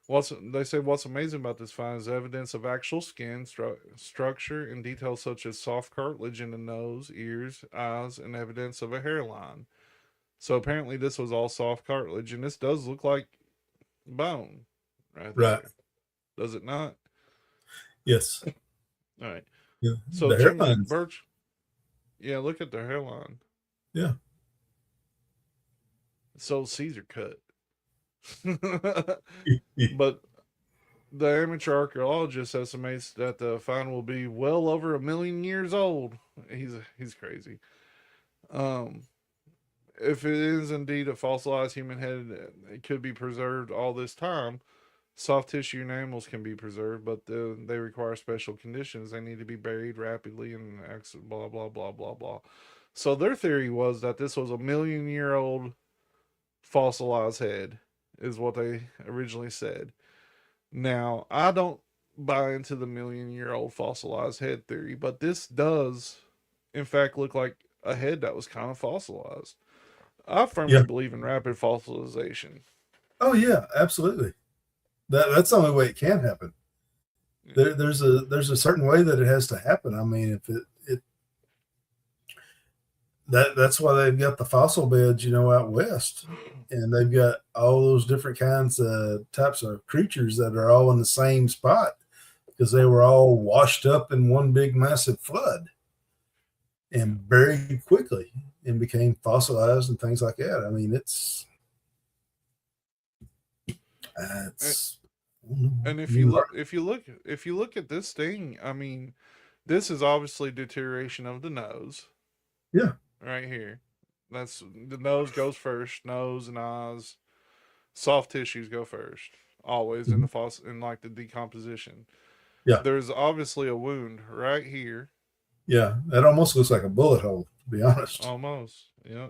What's amazing about this find is evidence of actual skin structure and details such as soft cartilage in the nose, ears, eyes, and evidence of a hairline. So apparently this was all soft cartilage, and this does look like bone right Right. there. Does it not? Yes. All right. Yeah. So The Jim hairlines. Birch, yeah, look at the hairline. Yeah. So Caesar cut. But the amateur archaeologist estimates that the find will be well over 1,000,000 years old. He's crazy. If it is indeed a fossilized human head, it could be preserved all this time. Soft tissue enamels can be preserved, but they require special conditions. They need to be buried rapidly and blah blah blah blah blah. So their theory was that this was 1,000,000-year-old fossilized head, is what they originally said. Now, I don't buy into the 1,000,000-year-old fossilized head theory, but this does, in fact, look like a head that was kind of fossilized. I firmly believe in rapid fossilization. Oh yeah, absolutely. That's the only way it can happen. There's a certain way that it has to happen. I mean, if that's why they've got the fossil beds, out west, and they've got all those different kinds of types of creatures that are all in the same spot because they were all washed up in one big massive flood and buried quickly and became fossilized and things like that. I mean, it's and if you look at this thing, I mean, this is obviously deterioration of the nose. Yeah. Right here. That's the nose goes first, nose and eyes. Soft tissues go first. Always in like the decomposition. Yeah. There's obviously a wound right here. Yeah, that almost looks like a bullet hole, to be honest. Almost, yeah.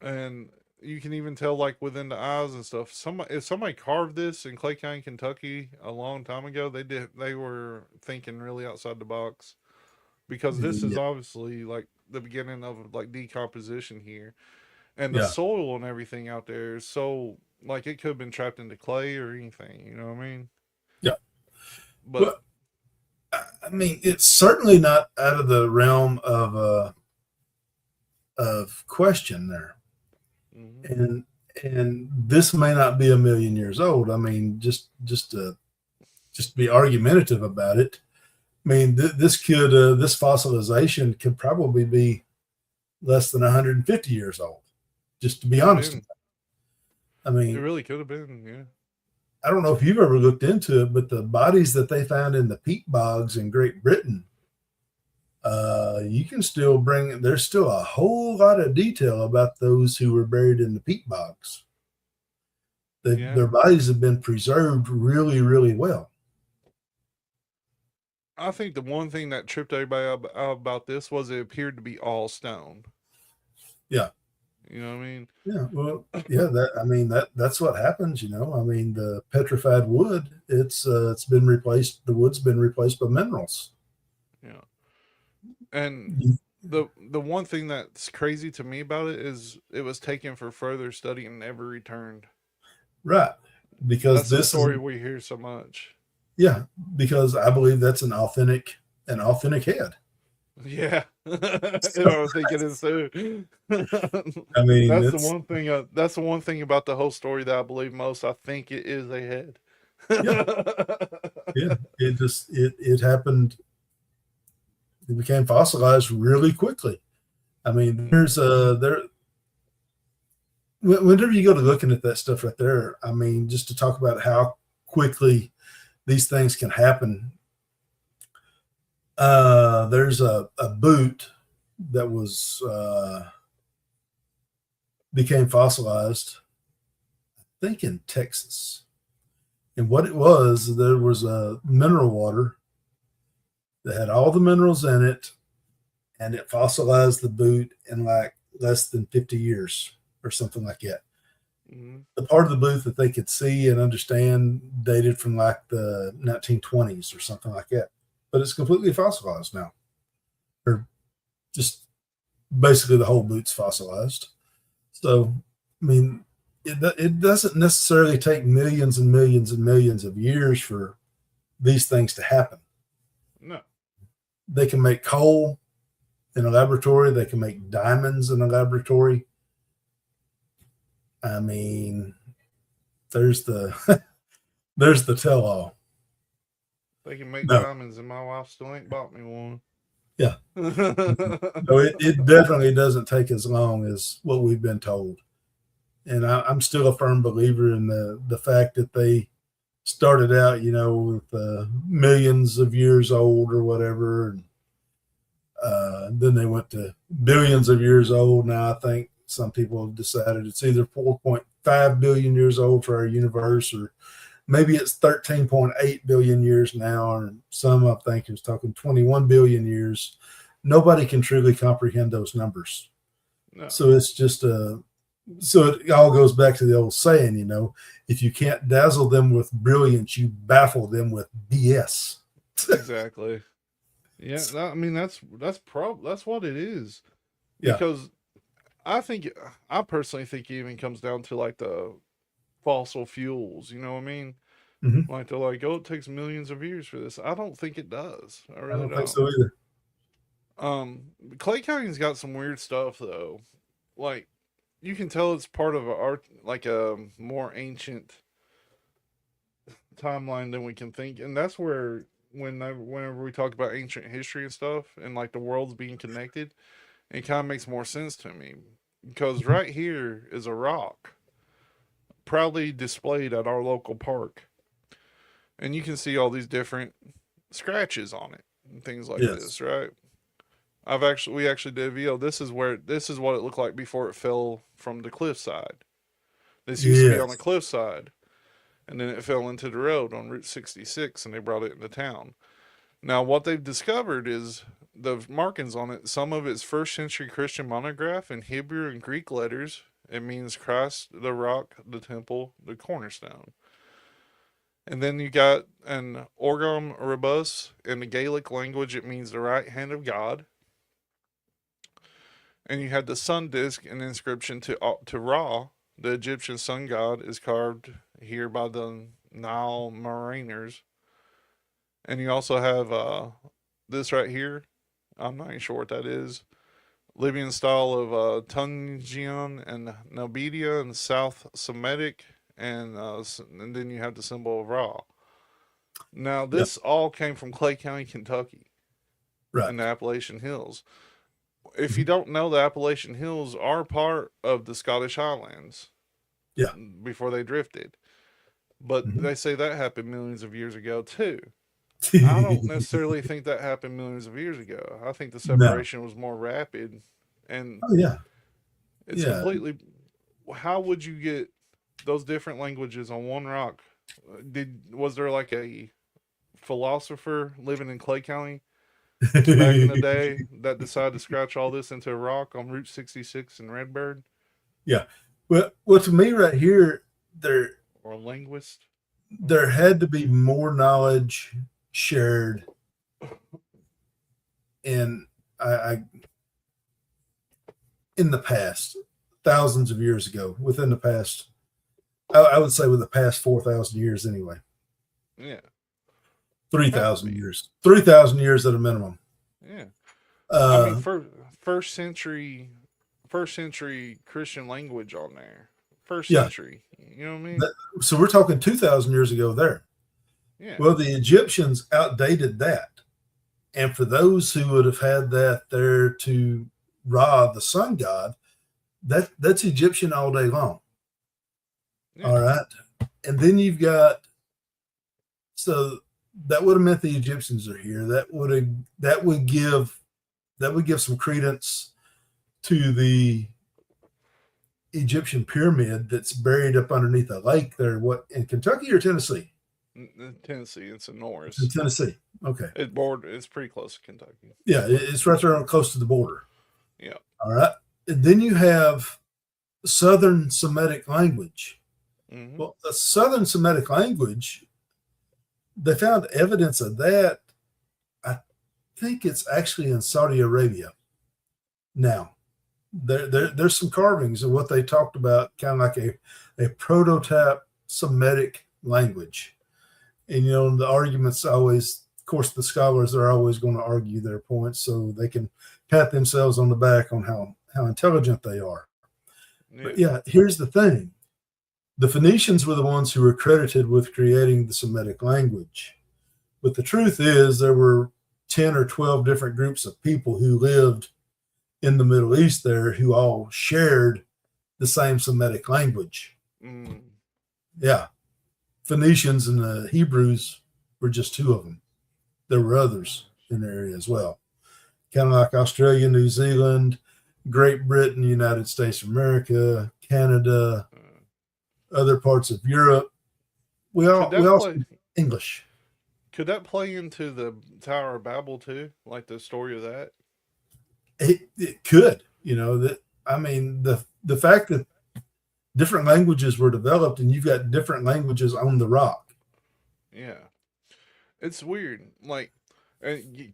And you can even tell, like, within the eyes and stuff. If somebody carved this in Clay County, Kentucky, a long time ago, they were thinking really outside the box, because this is obviously like the beginning of like decomposition here, and the soil and everything out there is so like it could have been trapped into clay or anything. You know what I mean? Yeah, but. Well, I mean, it's certainly not out of the realm of question there, and this may not be 1,000,000 years old. I mean, just to be argumentative about it. I mean, this fossilization could probably be less than 150 years old. Just to be honest, I mean, it really could have been, yeah. I don't know if you've ever looked into it, but the bodies that they found in the peat bogs in Great Britain, you can still there's still a whole lot of detail about those who were buried in the peat bogs. Their bodies have been preserved really, really well. I think the one thing that tripped everybody out about this was it appeared to be all stone. Yeah. You know what I mean? Yeah, well, yeah. That's what happens. I mean, the petrified wood, it's been replaced. The wood's been replaced by minerals. Yeah, and the one thing that's crazy to me about it is it was taken for further study and never returned. Right, because that's the story we hear so much. Yeah, because I believe that's an authentic head. Yeah, I think it is too. I mean, that's the one thing. That's the one thing about the whole story that I believe most. I think it is a head. Yeah, it happened. It became fossilized really quickly. I mean, whenever you go to looking at that stuff right there, I mean, just to talk about how quickly these things can happen. There's a boot that was became fossilized, I think in Texas. And what it was, there was a mineral water that had all the minerals in it, and it fossilized the boot in like less than 50 years or something like that. The part of the boot that they could see and understand dated from like the 1920s or something like that. But it's completely fossilized now. Or just basically the whole boot's fossilized. So, I mean, it doesn't necessarily take millions and millions and millions of years for these things to happen. No. They can make coal in a laboratory. They can make diamonds in a laboratory. I mean, there's the there's the tell-all. They can make No. diamonds, and my wife still ain't bought me one. Yeah. No, it definitely doesn't take as long as what we've been told. And I'm still a firm believer in the fact that they started out, with millions of years old or whatever. And then they went to billions of years old. Now I think some people have decided it's either 4.5 billion years old for our universe, or maybe it's 13.8 billion years now, or some I think is talking 21 billion years. Nobody can truly comprehend those numbers. No. So it's just so it all goes back to the old saying, if you can't dazzle them with brilliance, you baffle them with BS. Exactly. Yeah, I mean that's what it is. Yeah. Because I personally think it even comes down to like the fossil fuels. You know what I mean? Mm-hmm. Like they're like, oh, it takes millions of years for this. I don't think it does. I I really don't think so either. Clay County's got some weird stuff though. Like you can tell it's part of a more ancient timeline than we can think, and that's where whenever we talk about ancient history and stuff, and like the world's being connected, it kind of makes more sense to me because right here is a rock proudly displayed at our local park, and you can see all these different scratches on it and things like Yes. this, right? We actually did a video. This is what it looked like before it fell from the cliffside. This used to be on the cliffside, and then it fell into the road on Route 66, and they brought it into town. Now, what they've discovered is the markings on it. Some of it's first century Christian monograph in Hebrew and Greek letters. It means Christ, the rock, the temple, the cornerstone. And then you got an Orgam Rebus in the Gaelic language. It means the right hand of God. And you had the sun disk, an inscription to Ra, the Egyptian sun god, is carved here by the Nile mariners. And you also have this right here. I'm not even sure what that is. Libyan style of Tungian and Nubidia and South Semitic, and then you have the symbol of Ra. Now, this all came from Clay County, Kentucky, Right. in the Appalachian Hills. If you don't know, the Appalachian Hills are part of the Scottish Highlands. Yeah. Before they drifted. But Mhm. they say that happened millions of years ago, too. I don't necessarily think that happened millions of years ago. I think the separation was more rapid. And Oh, yeah. it's completely. How would you get those different languages on one rock? Was there like a philosopher living in Clay County back in the day that decided to scratch all this into a rock on Route 66 in Redbird? Yeah. Well, to me right here, there Or a linguist? there had to be more knowledge shared, and I in the past, thousands of years ago, within the past, I would say with the past 4,000 years anyway. Yeah. 3,000 years. 3,000 years at a minimum. Yeah. I mean, first century Christian language on there. First century. You know what I mean? So we're talking 2,000 years ago there. Yeah. Well, the Egyptians outdated that. And for those who would have had that there to Ra, the sun god, that's Egyptian all day long. Yeah. All right. And then you've got, so that would have meant the Egyptians are here. That would give some credence to the Egyptian pyramid that's buried up underneath a lake there. What, in Kentucky or Tennessee? In Tennessee. It's in Norris. In Tennessee. Okay. It's pretty close to Kentucky. Yeah, it's right there close to the border. Yeah. All right. And then you have Southern Semitic language. Mm-hmm. Well, the Southern Semitic language, they found evidence of that. I think it's actually in Saudi Arabia now. there's some carvings of what they talked about, kind of like a prototype Semitic language. And the arguments always, of course, the scholars are always going to argue their points so they can pat themselves on the back on how intelligent they are. Yeah. But yeah, here's the thing. The Phoenicians were the ones who were credited with creating the Semitic language. But the truth is there were 10 or 12 different groups of people who lived in the Middle East there who all shared the same Semitic language. Mm. Yeah. Phoenicians and the Hebrews were just two of them. There were others in the area as well. Kind of like Australia, New Zealand, Great Britain, United States of America, Canada, other parts of Europe. We all speak English. Could that play into the Tower of Babel too? Like the story of that? It could, the fact that different languages were developed and you've got different languages on the rock. Yeah. It's weird. Like,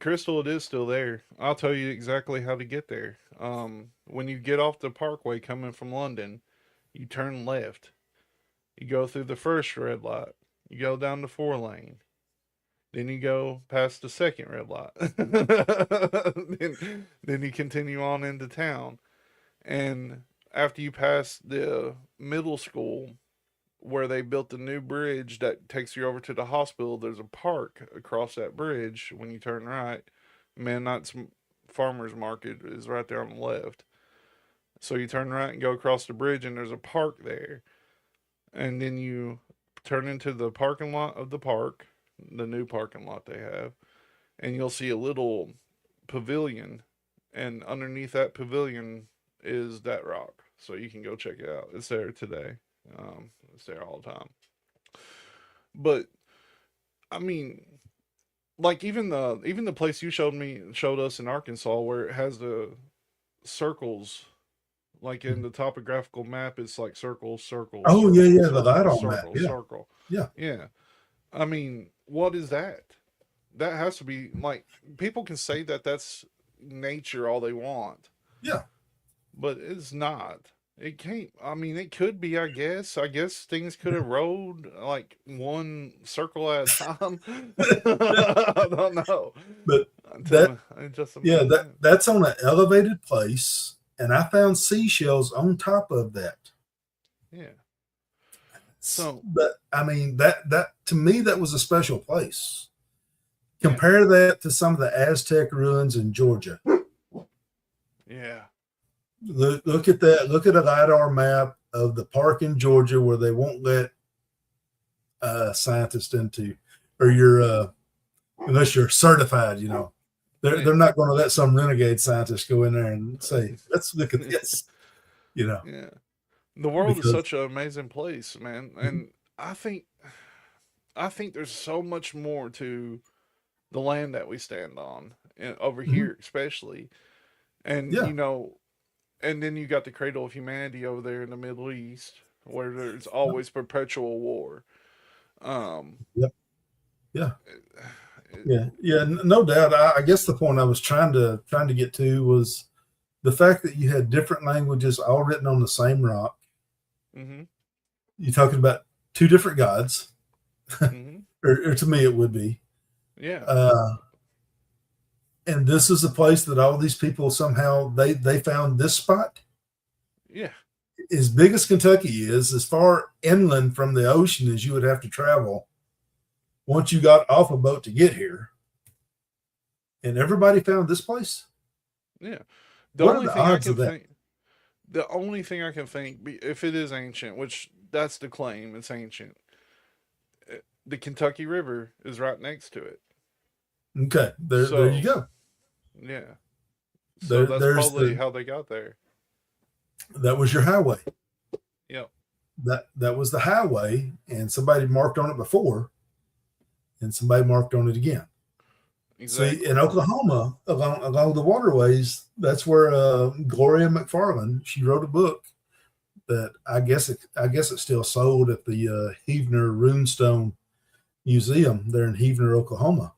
Crystal, it is still there. I'll tell you exactly how to get there. When you get off the parkway coming from London, you turn left. You go through the first red light. You go down the 4-lane. Then you go past the second red light. then you continue on into town. And after you pass the middle school, where they built the new bridge that takes you over to the hospital, there's a park across that bridge when you turn right. Mennonite's Farmers Market is right there on the left. So you turn right and go across the bridge, and there's a park there. And then you turn into the parking lot of the park, the new parking lot they have, and you'll see a little pavilion, and underneath that pavilion is that rock. So you can go check it out. It's there today. It's there all the time. But I mean, like even the place you showed us in Arkansas, where it has the circles, like in the topographical map, it's like circle, circle. Oh, circle, yeah, circle, the LiDAR circle, map. Yeah. circle. Yeah. Yeah. I mean, what is that? That has to be like, people can say that that's nature all they want. Yeah. But it's not. It can't. I mean, it could be. I guess. Things could have rolled like one circle at a time. I don't know. But that's on an elevated place, and I found seashells on top of that. Yeah. So, but I mean that to me that was a special place. Compare that to some of the Aztec ruins in Georgia. Yeah. Look at that. Look at a LiDAR map of the park in Georgia where they won't let scientists into, or you're unless you're certified. They're not going to let some renegade scientist go in there and say, "Let's look at this." Yeah. The world is such an amazing place, man, and I think there's so much more to the land that we stand on, and over here especially, and and then you got the cradle of humanity over there in the Middle East, where there's always perpetual war. Yep. Yeah. No doubt. I guess the point I was trying to get to was the fact that you had different languages all written on the same rock. Mm-hmm. You're talking about two different gods, Mm-hmm. or to me it would be. Yeah. And this is a place that all these people somehow they found this spot. Yeah. As big as Kentucky is, as far inland from the ocean as you would have to travel once you got off a boat to get here. And everybody found this place. Yeah. The only thing I can think, if it is ancient, which that's the claim, it's ancient. The Kentucky River is right next to it. Okay, there you go. Yeah. So that's probably how they got there. That was your highway. Yep. That was the highway, and somebody marked on it before, and somebody marked on it again. Exactly. See, in Oklahoma, along the waterways, that's where Gloria McFarland, she wrote a book that I guess it's still sold at the Heavener Runestone Museum there in Heavener, Oklahoma.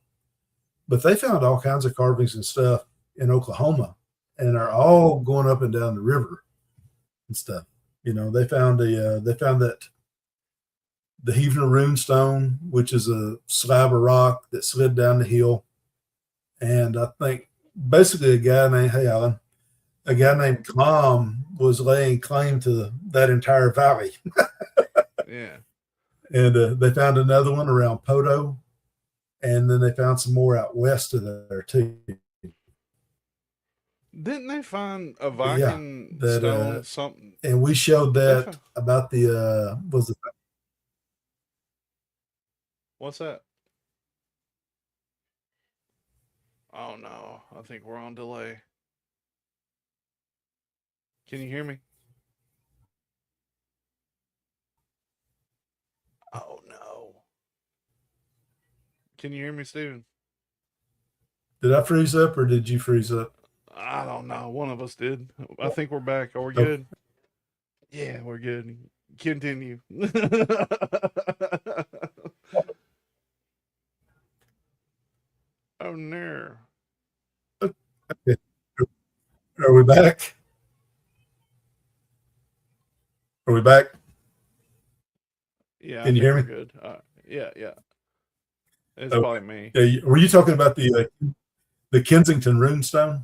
But they found all kinds of carvings and stuff in Oklahoma, and are all going up and down the river and stuff. They found that the Heavener Rune Stone, which is a slab of rock that slid down the hill, and I think basically a guy named Clom was laying claim to that entire valley. Yeah. And they found another one around Poto, and then they found some more out west of there too. Didn't they find a Yeah, Viking that stone something? and we showed They that found, about the was it what's that? Oh no, I think we're on delay. Can you hear me? Oh no. Can you hear me, Steven? did I freeze up or did you freeze up? I don't know. One of us did. I think we're back. Are we Oh, good? Yeah, we're good. Continue. Oh no. okay. Are we back? Are we back? Yeah, I Can you think hear we're me? good. Yeah, yeah. It's Okay. probably me. Yeah, were you talking about the Kensington Runestone?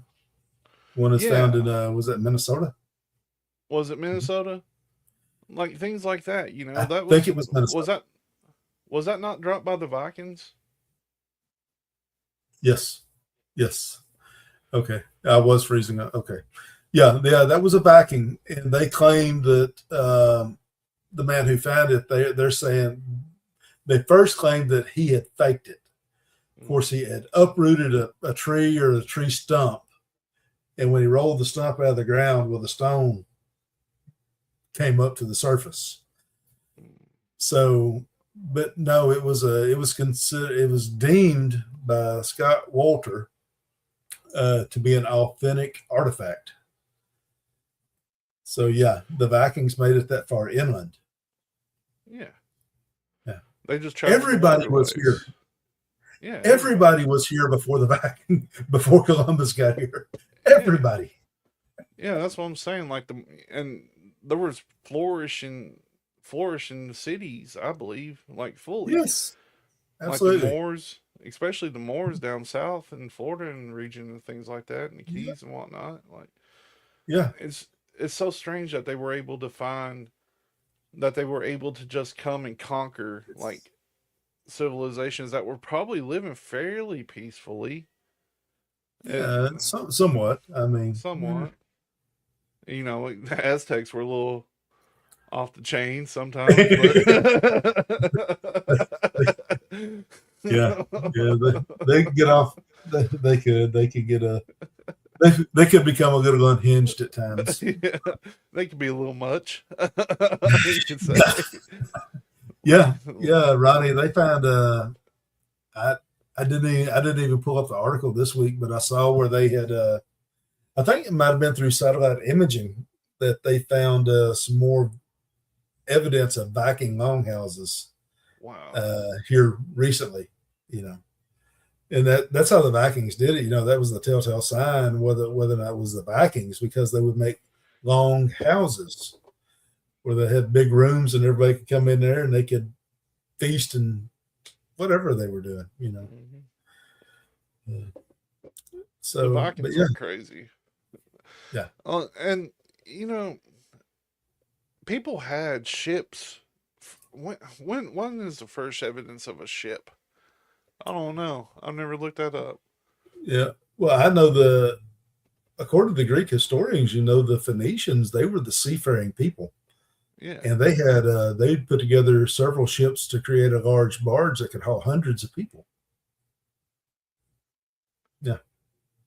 One is found in Yeah. was that Minnesota? Was it Minnesota? Like things like that, I that think was it was was Minnesota. that was that not dropped by the Vikings? Yes. Yes. Okay. I was freezing up. Okay. Yeah, that was a backing, and they claimed that the man who found it, they're saying they first claimed that he had faked it. Of course, he had uprooted a tree or a tree stump, and when he rolled the stump out of the ground, well, the stone came up to the surface. So, but no, it was deemed by Scott Walter to be an authentic artifact. So yeah, the Vikings made it that far inland. Yeah. Yeah, They just traveled the everybody was here. waterways. Yeah, Everybody was here before before Columbus got here. Everybody. Yeah, that's what I'm saying. And there was flourishing cities, I believe, like fully. Yes, Like the absolutely. Moors, especially the Moors down south in Florida and region and things like that, and the Yeah. Keys and whatnot. Like Yeah. it's so strange that they were able to find that they were able to just come and conquer like civilizations that were probably living fairly peacefully. Yeah, somewhat. I mean, Somewhat. Like, the Aztecs were a little off the chain sometimes, yeah, yeah. They could get off. They could get a. They could become a little unhinged at times. yeah, they could be a little much. You could say. Yeah, yeah, Ronnie. They found. I I didn't even pull up the article this week, but I saw where they had. I think it might have been through satellite imaging that they found some more evidence of Viking longhouses Wow. here recently. You know, and that's how the Vikings did it. That was the telltale sign whether or not it was the Vikings, because they would make long houses where they had big rooms and everybody could come in there and they could feast and whatever they were doing. The So, but Vikings yeah, were crazy. yeah, And people had ships. When is the first evidence of a ship? I don't know. I've never looked that up. yeah. Well, I know according to the Greek historians, the Phoenicians, they were the seafaring people, Yeah. and they put together several ships to create a large barge that could haul hundreds of people. Yeah.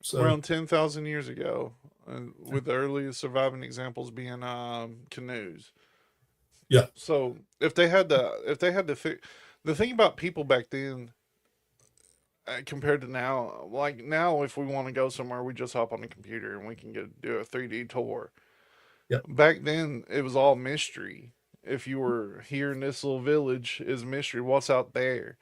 So Around 10,000 years ago, with the earliest surviving examples being canoes. yeah, So the thing about people back then compared to now, like now, if we want to go somewhere, we just hop on the computer and we can do a 3D tour. yeah, Back then, it was all mystery. If you were here in this little village, is mystery. What's out there?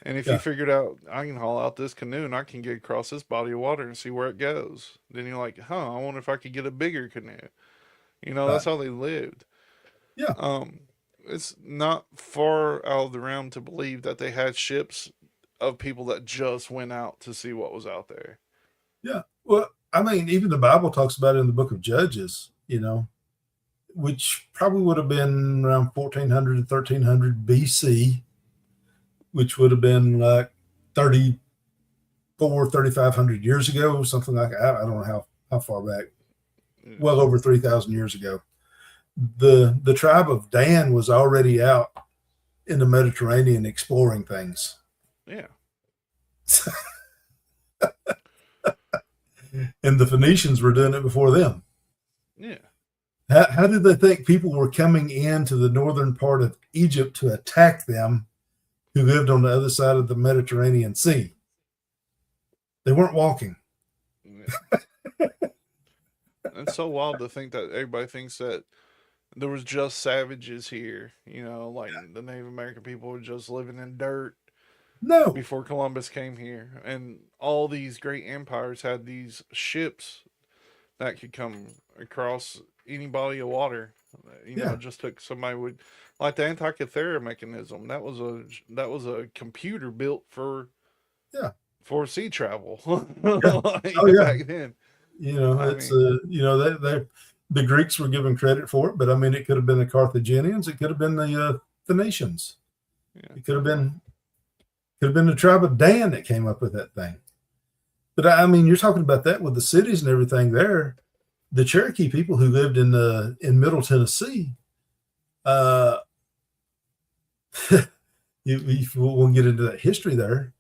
And if you Yeah. figured out, I can haul out this canoe and I can get across this body of water and see where it goes, then you're like, huh, I wonder if I could get a bigger canoe. You know, Right. that's how they lived. Yeah. Um, it's not far out of the realm to believe that they had ships of people that just went out to see what was out there. Yeah. Well, I mean, even the Bible talks about it in the book of Judges, which probably would have been around 1400 to 1300 BC, which would have been like 3,500 years ago, something like that. I don't know how far back, well over 3,000 years ago. The tribe of Dan was already out in the Mediterranean exploring things. Yeah. And the Phoenicians were doing it before them. Yeah. How did they think people were coming into the northern part of Egypt to attack them who lived on the other side of the Mediterranean Sea? They weren't walking. Yeah. It's so wild to think that everybody thinks that there was just savages here, like the Native American people were just living in dirt No. before Columbus came here. And all these great empires had these ships that could come across any body of water. Yeah. It just took somebody would like the Antikythera mechanism. That was a computer built for Yeah. sea travel. Yeah. Oh, yeah. Back then. It's the Greeks were given credit for it, but I mean, it could have been the Carthaginians, it could have been the Phoenicians, Yeah. it could have been the tribe of Dan that came up with that thing. But I mean, you're talking about that with the cities and everything there. The Cherokee people who lived in Middle Tennessee, we'll get into that history there.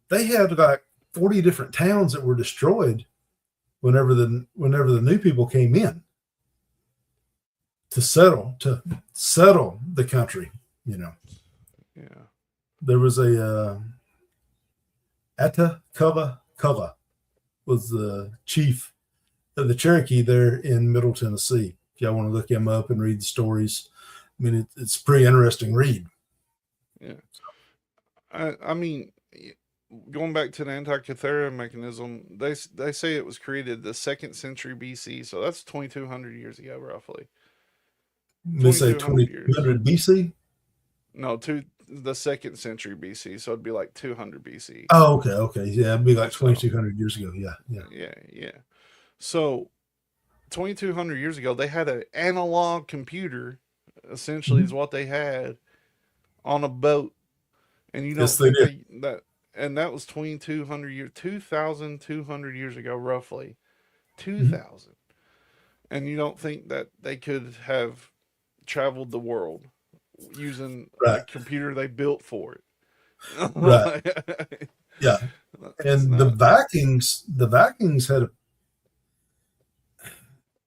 They had like 40 different towns that were destroyed whenever the new people came in to settle the country. Yeah. There was a Atacama was the chief of the Cherokee there in Middle Tennessee. If y'all want to look him up and read the stories, I mean, it's a pretty interesting read. Yeah. I mean, going back to the Antikythera mechanism, they say it was created the 2nd century BC, so that's 2,200 years ago, roughly. They say 2200 BC. No, to the 2nd century BC, so it'd be like 200 BC. Oh, okay, yeah, it'd be like 2,200 years ago. Yeah. So, 2,200 years ago, they had an analog computer. Essentially, is what they had on a boat, and you don't think that was 2,200 years, 2,200 years ago, roughly, 2,000, and you don't think that they could have traveled the world using a computer they built for it. Right. Yeah. And the Vikings had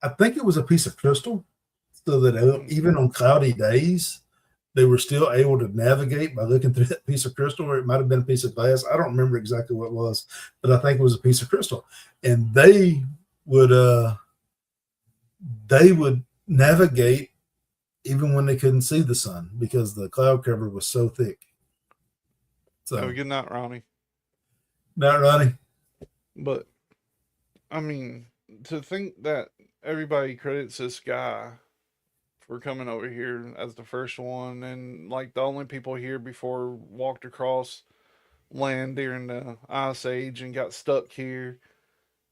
I think it was a piece of crystal, so that even on cloudy days, they were still able to navigate by looking through that piece of crystal, or it might have been a piece of glass. I don't remember exactly what it was, but I think it was a piece of crystal. And they would navigate even when they couldn't see the sun because the cloud cover was so thick. So have a good night, Ronnie. Not Ronnie. But I mean, to think that everybody credits this guy for coming over here as the first one, and like the only people here before walked across land during the Ice Age and got stuck here,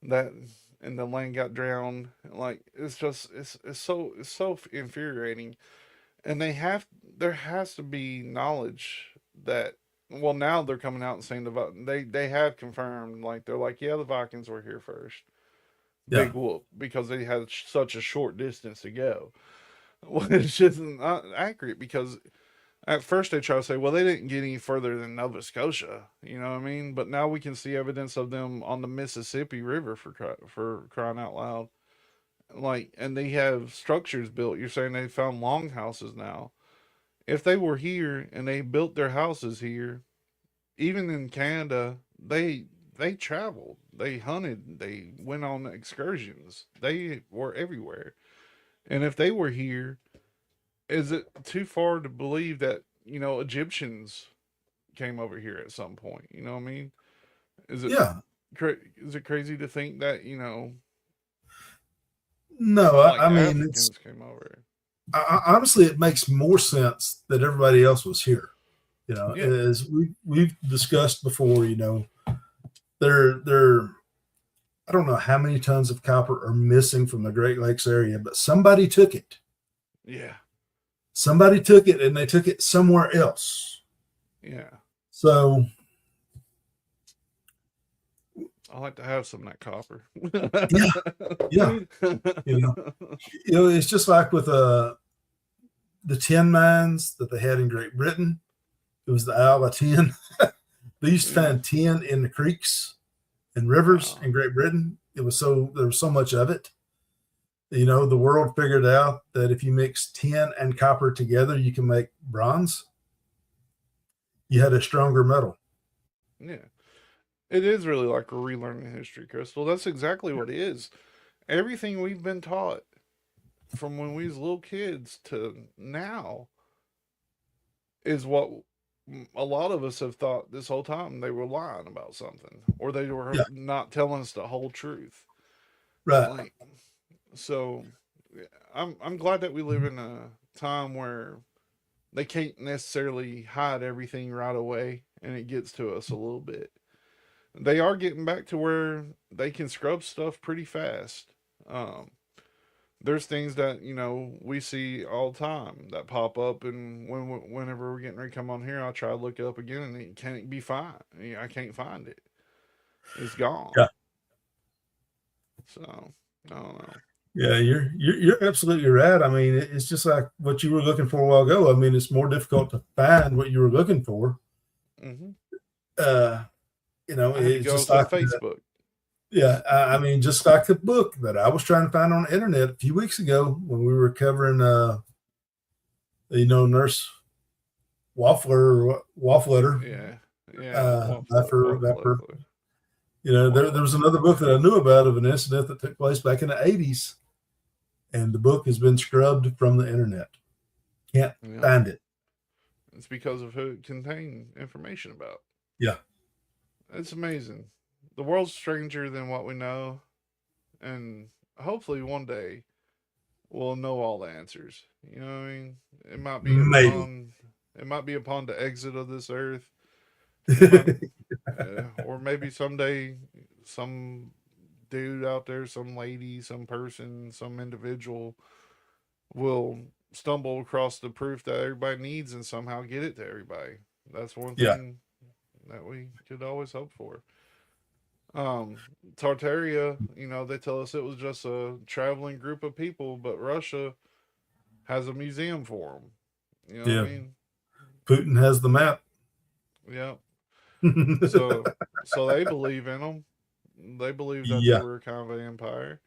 and the land got drowned. Like it's so infuriating. And there has to be knowledge that, well, now they're coming out and saying they have confirmed, like they're like, yeah, the Vikings were here first. Yeah. Big whoop, because they had such a short distance to go. Well, it's just not accurate, because at first they try to say, well, they didn't get any further than Nova Scotia, you know what I mean? But now we can see evidence of them on the Mississippi River, for crying out loud. Like, and they have structures built. You're saying they found longhouses now. If they were here and they built their houses here, even in Canada, they traveled, they hunted, they went on excursions, they were everywhere. And if they were here, is it too far to believe that Egyptians came over here at some point. You know what I mean? Is it Yeah. is it crazy to think that, you know, No, like I mean, it's Africans came over? honestly, it makes more sense that everybody else was here. Yeah, As we've discussed before, there I don't know how many tons of copper are missing from the Great Lakes area, but somebody took it. yeah, Somebody took it, and they took it somewhere else. yeah. So I like to have some of that copper. yeah, yeah, you know, it's just like with the tin mines that they had in Great Britain. It was the Isle of Tin. They used to Yeah. find tin in the creeks and rivers Wow. in Great Britain. There was so much of it. The world figured out that if you mix tin and copper together, you can make bronze. You had a stronger metal. Yeah. It is really like a relearning history, Crystal. That's exactly what it is. Everything we've been taught from when we was little kids to now is what a lot of us have thought this whole time they were lying about something or they were Yeah, not telling us the whole truth. right. Like, so yeah, I'm glad that we live in a time where they can't necessarily hide everything right away and it gets to us a little bit. They are getting back to where they can scrub stuff pretty fast. Um, there's things that we see all the time that pop up, and whenever we're getting ready to come on here, I try to look it up again, and it can't be fine. I can't find it. It's gone. Yeah, So I don't know. yeah. You're absolutely right. I mean, it's just like what you were looking for a while ago. I mean, it's more difficult to find what you were looking for. Hmm. Uh, I had to it's go just to like Facebook. yeah. I mean, just like the book that I was trying to find on the internet a few weeks ago when we were covering, Nurse Waffletter, Yeah, yeah. Leffer. There was another book that I knew about of an incident that took place back in the 80s, and the book has been scrubbed from the internet. Can't Yeah, find it. it's because of who it contained information about. Yeah. It's amazing. The world's stranger than what we know, and hopefully one day we'll know all the answers. You know what I mean? It might be Maybe. upon it might be upon the exit of this earth. It might, or maybe someday some dude out there, some lady, some person, some individual will stumble across the proof that everybody needs and somehow get it to everybody. That's one Yeah. thing that we could always hope for. Tartaria, they tell us it was just a traveling group of people, but Russia has a museum for them. You know what I Yeah. mean? Putin has the map. Yeah. So, so they believe in them. They believe that they Yeah. were kind of an empire.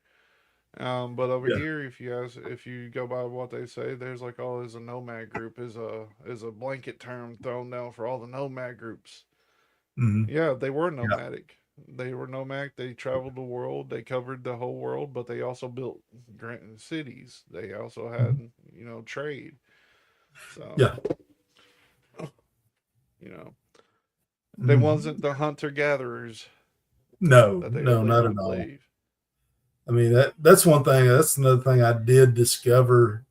But over Yeah. here, if you go by what they say, there's like, oh, there's a nomad group is a blanket term thrown down for all the nomad groups. Hmm. Yeah, they were Yeah. nomadic. They were nomadic. They traveled the world. They covered the whole world, but they also built grand cities. They also Mhm. had, trade. So, Yeah. you know, they Mhm. wasn't the hunter gatherers No, that they no, led not you to at all. believe. I mean, that's one thing. That's another thing I did discover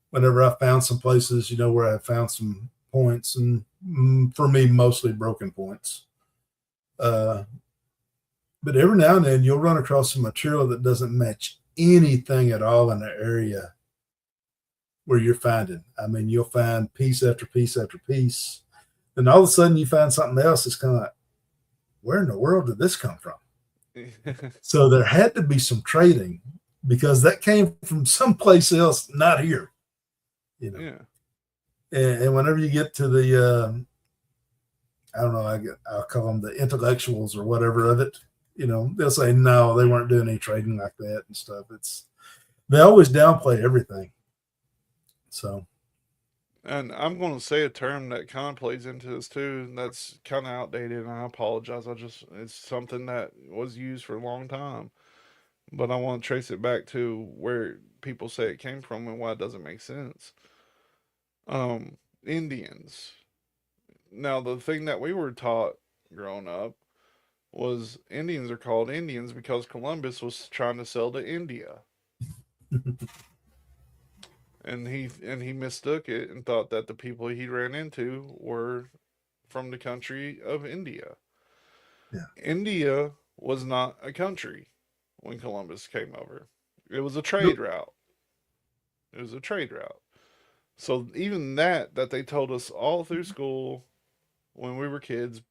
whenever I found some places, where I found some points, and for me, mostly broken points. Uh, but every now and then, you'll run across some material that doesn't match anything at all in the area where you're finding. I mean, you'll find piece after piece after piece, and all of a sudden, you find something else. It's kind of like, where in the world did this come from? So there had to be some trading because that came from someplace else, not here. You know, Yeah. and whenever you get to the, I don't know, I'll call them the intellectuals or whatever of it. They'll say no, they weren't doing any trading like that and stuff. They always downplay everything. So And I'm going to say a term that kind of plays into this too. That's kind of outdated, and I apologize. It's something that was used for a long time, but I want to trace it back to where people say it came from and why it doesn't make sense. Indians. Now, the thing that we were taught growing up was Indians are called Indians because Columbus was trying to sell to India. And he mistook it and thought that the people he ran into were from the country of India. Yeah. India was not a country when Columbus came over. It was a trade route. It was a trade route. So even that they told us all through school when we were kids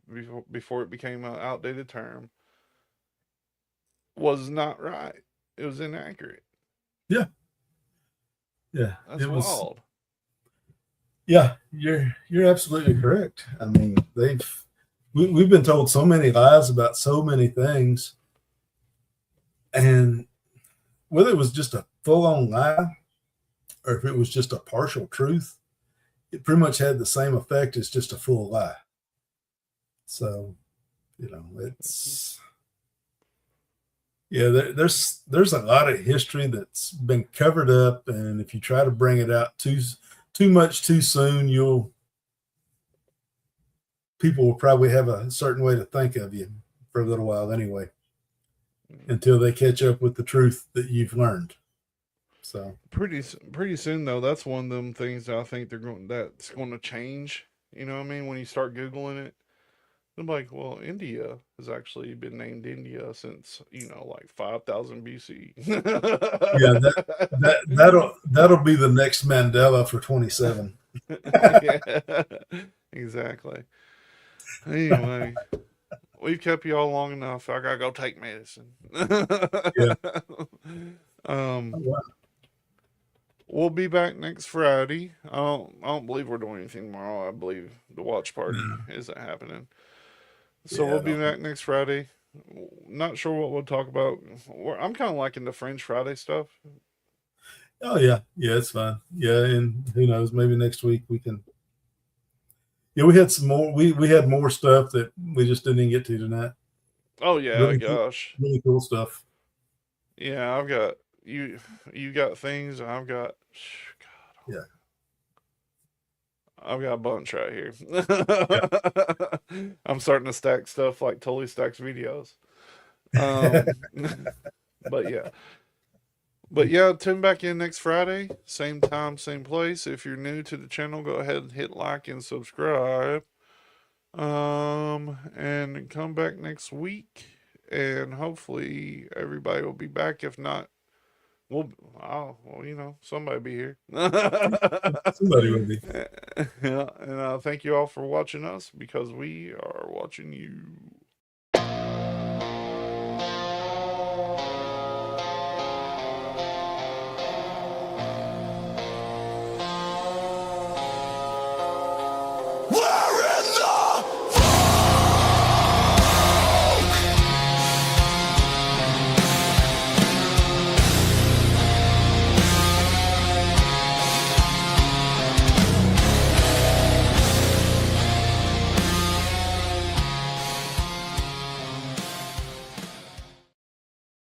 before it became an outdated term was not right. It was inaccurate. Yeah. Yeah. That's wild. Yeah, you're absolutely correct. I mean, we've been told so many lies about so many things, and whether it was just a full-on lie or if it was just a partial truth, it pretty much had the same effect as just a full lie. So, it's there's a lot of history that's been covered up, and if you try to bring it out too much too soon, people will probably have a certain way to think of you for a little while anyway, until they catch up with the truth that you've learned. So pretty soon though, that's one of them things that I think that's going to change. You know what I mean? When you start Googling it, I'm like, well, India has actually been named India since, like 5,000 BC. yeah, that'll be the next Mandela for 27. Yeah, exactly. Anyway, we've kept you all long enough. I gotta go take medicine. Yeah. Oh, wow. We'll be back next Friday. I don't believe we're doing anything tomorrow. I believe the watch party isn't happening. So we'll be back next Friday. Not sure what we'll talk about. I'm kind of liking the Fringe Friday stuff. Oh yeah, it's fine. Yeah, and who knows? Maybe next week we can. Yeah, we had some more. We had more stuff that we just didn't even get to tonight. Oh yeah, really gosh, really cool stuff. Yeah, I've got you. You got things. I've got. God, yeah. I've got a bunch right here. I'm starting to stack stuff like Tully stacks videos. But yeah, tune back in next Friday, same time, same place. If you're new to the channel, go ahead and hit like and subscribe. And come back next week, and hopefully everybody will be back. If not, somebody be here. Somebody will be. Yeah, and thank you all for watching us, because we are watching you.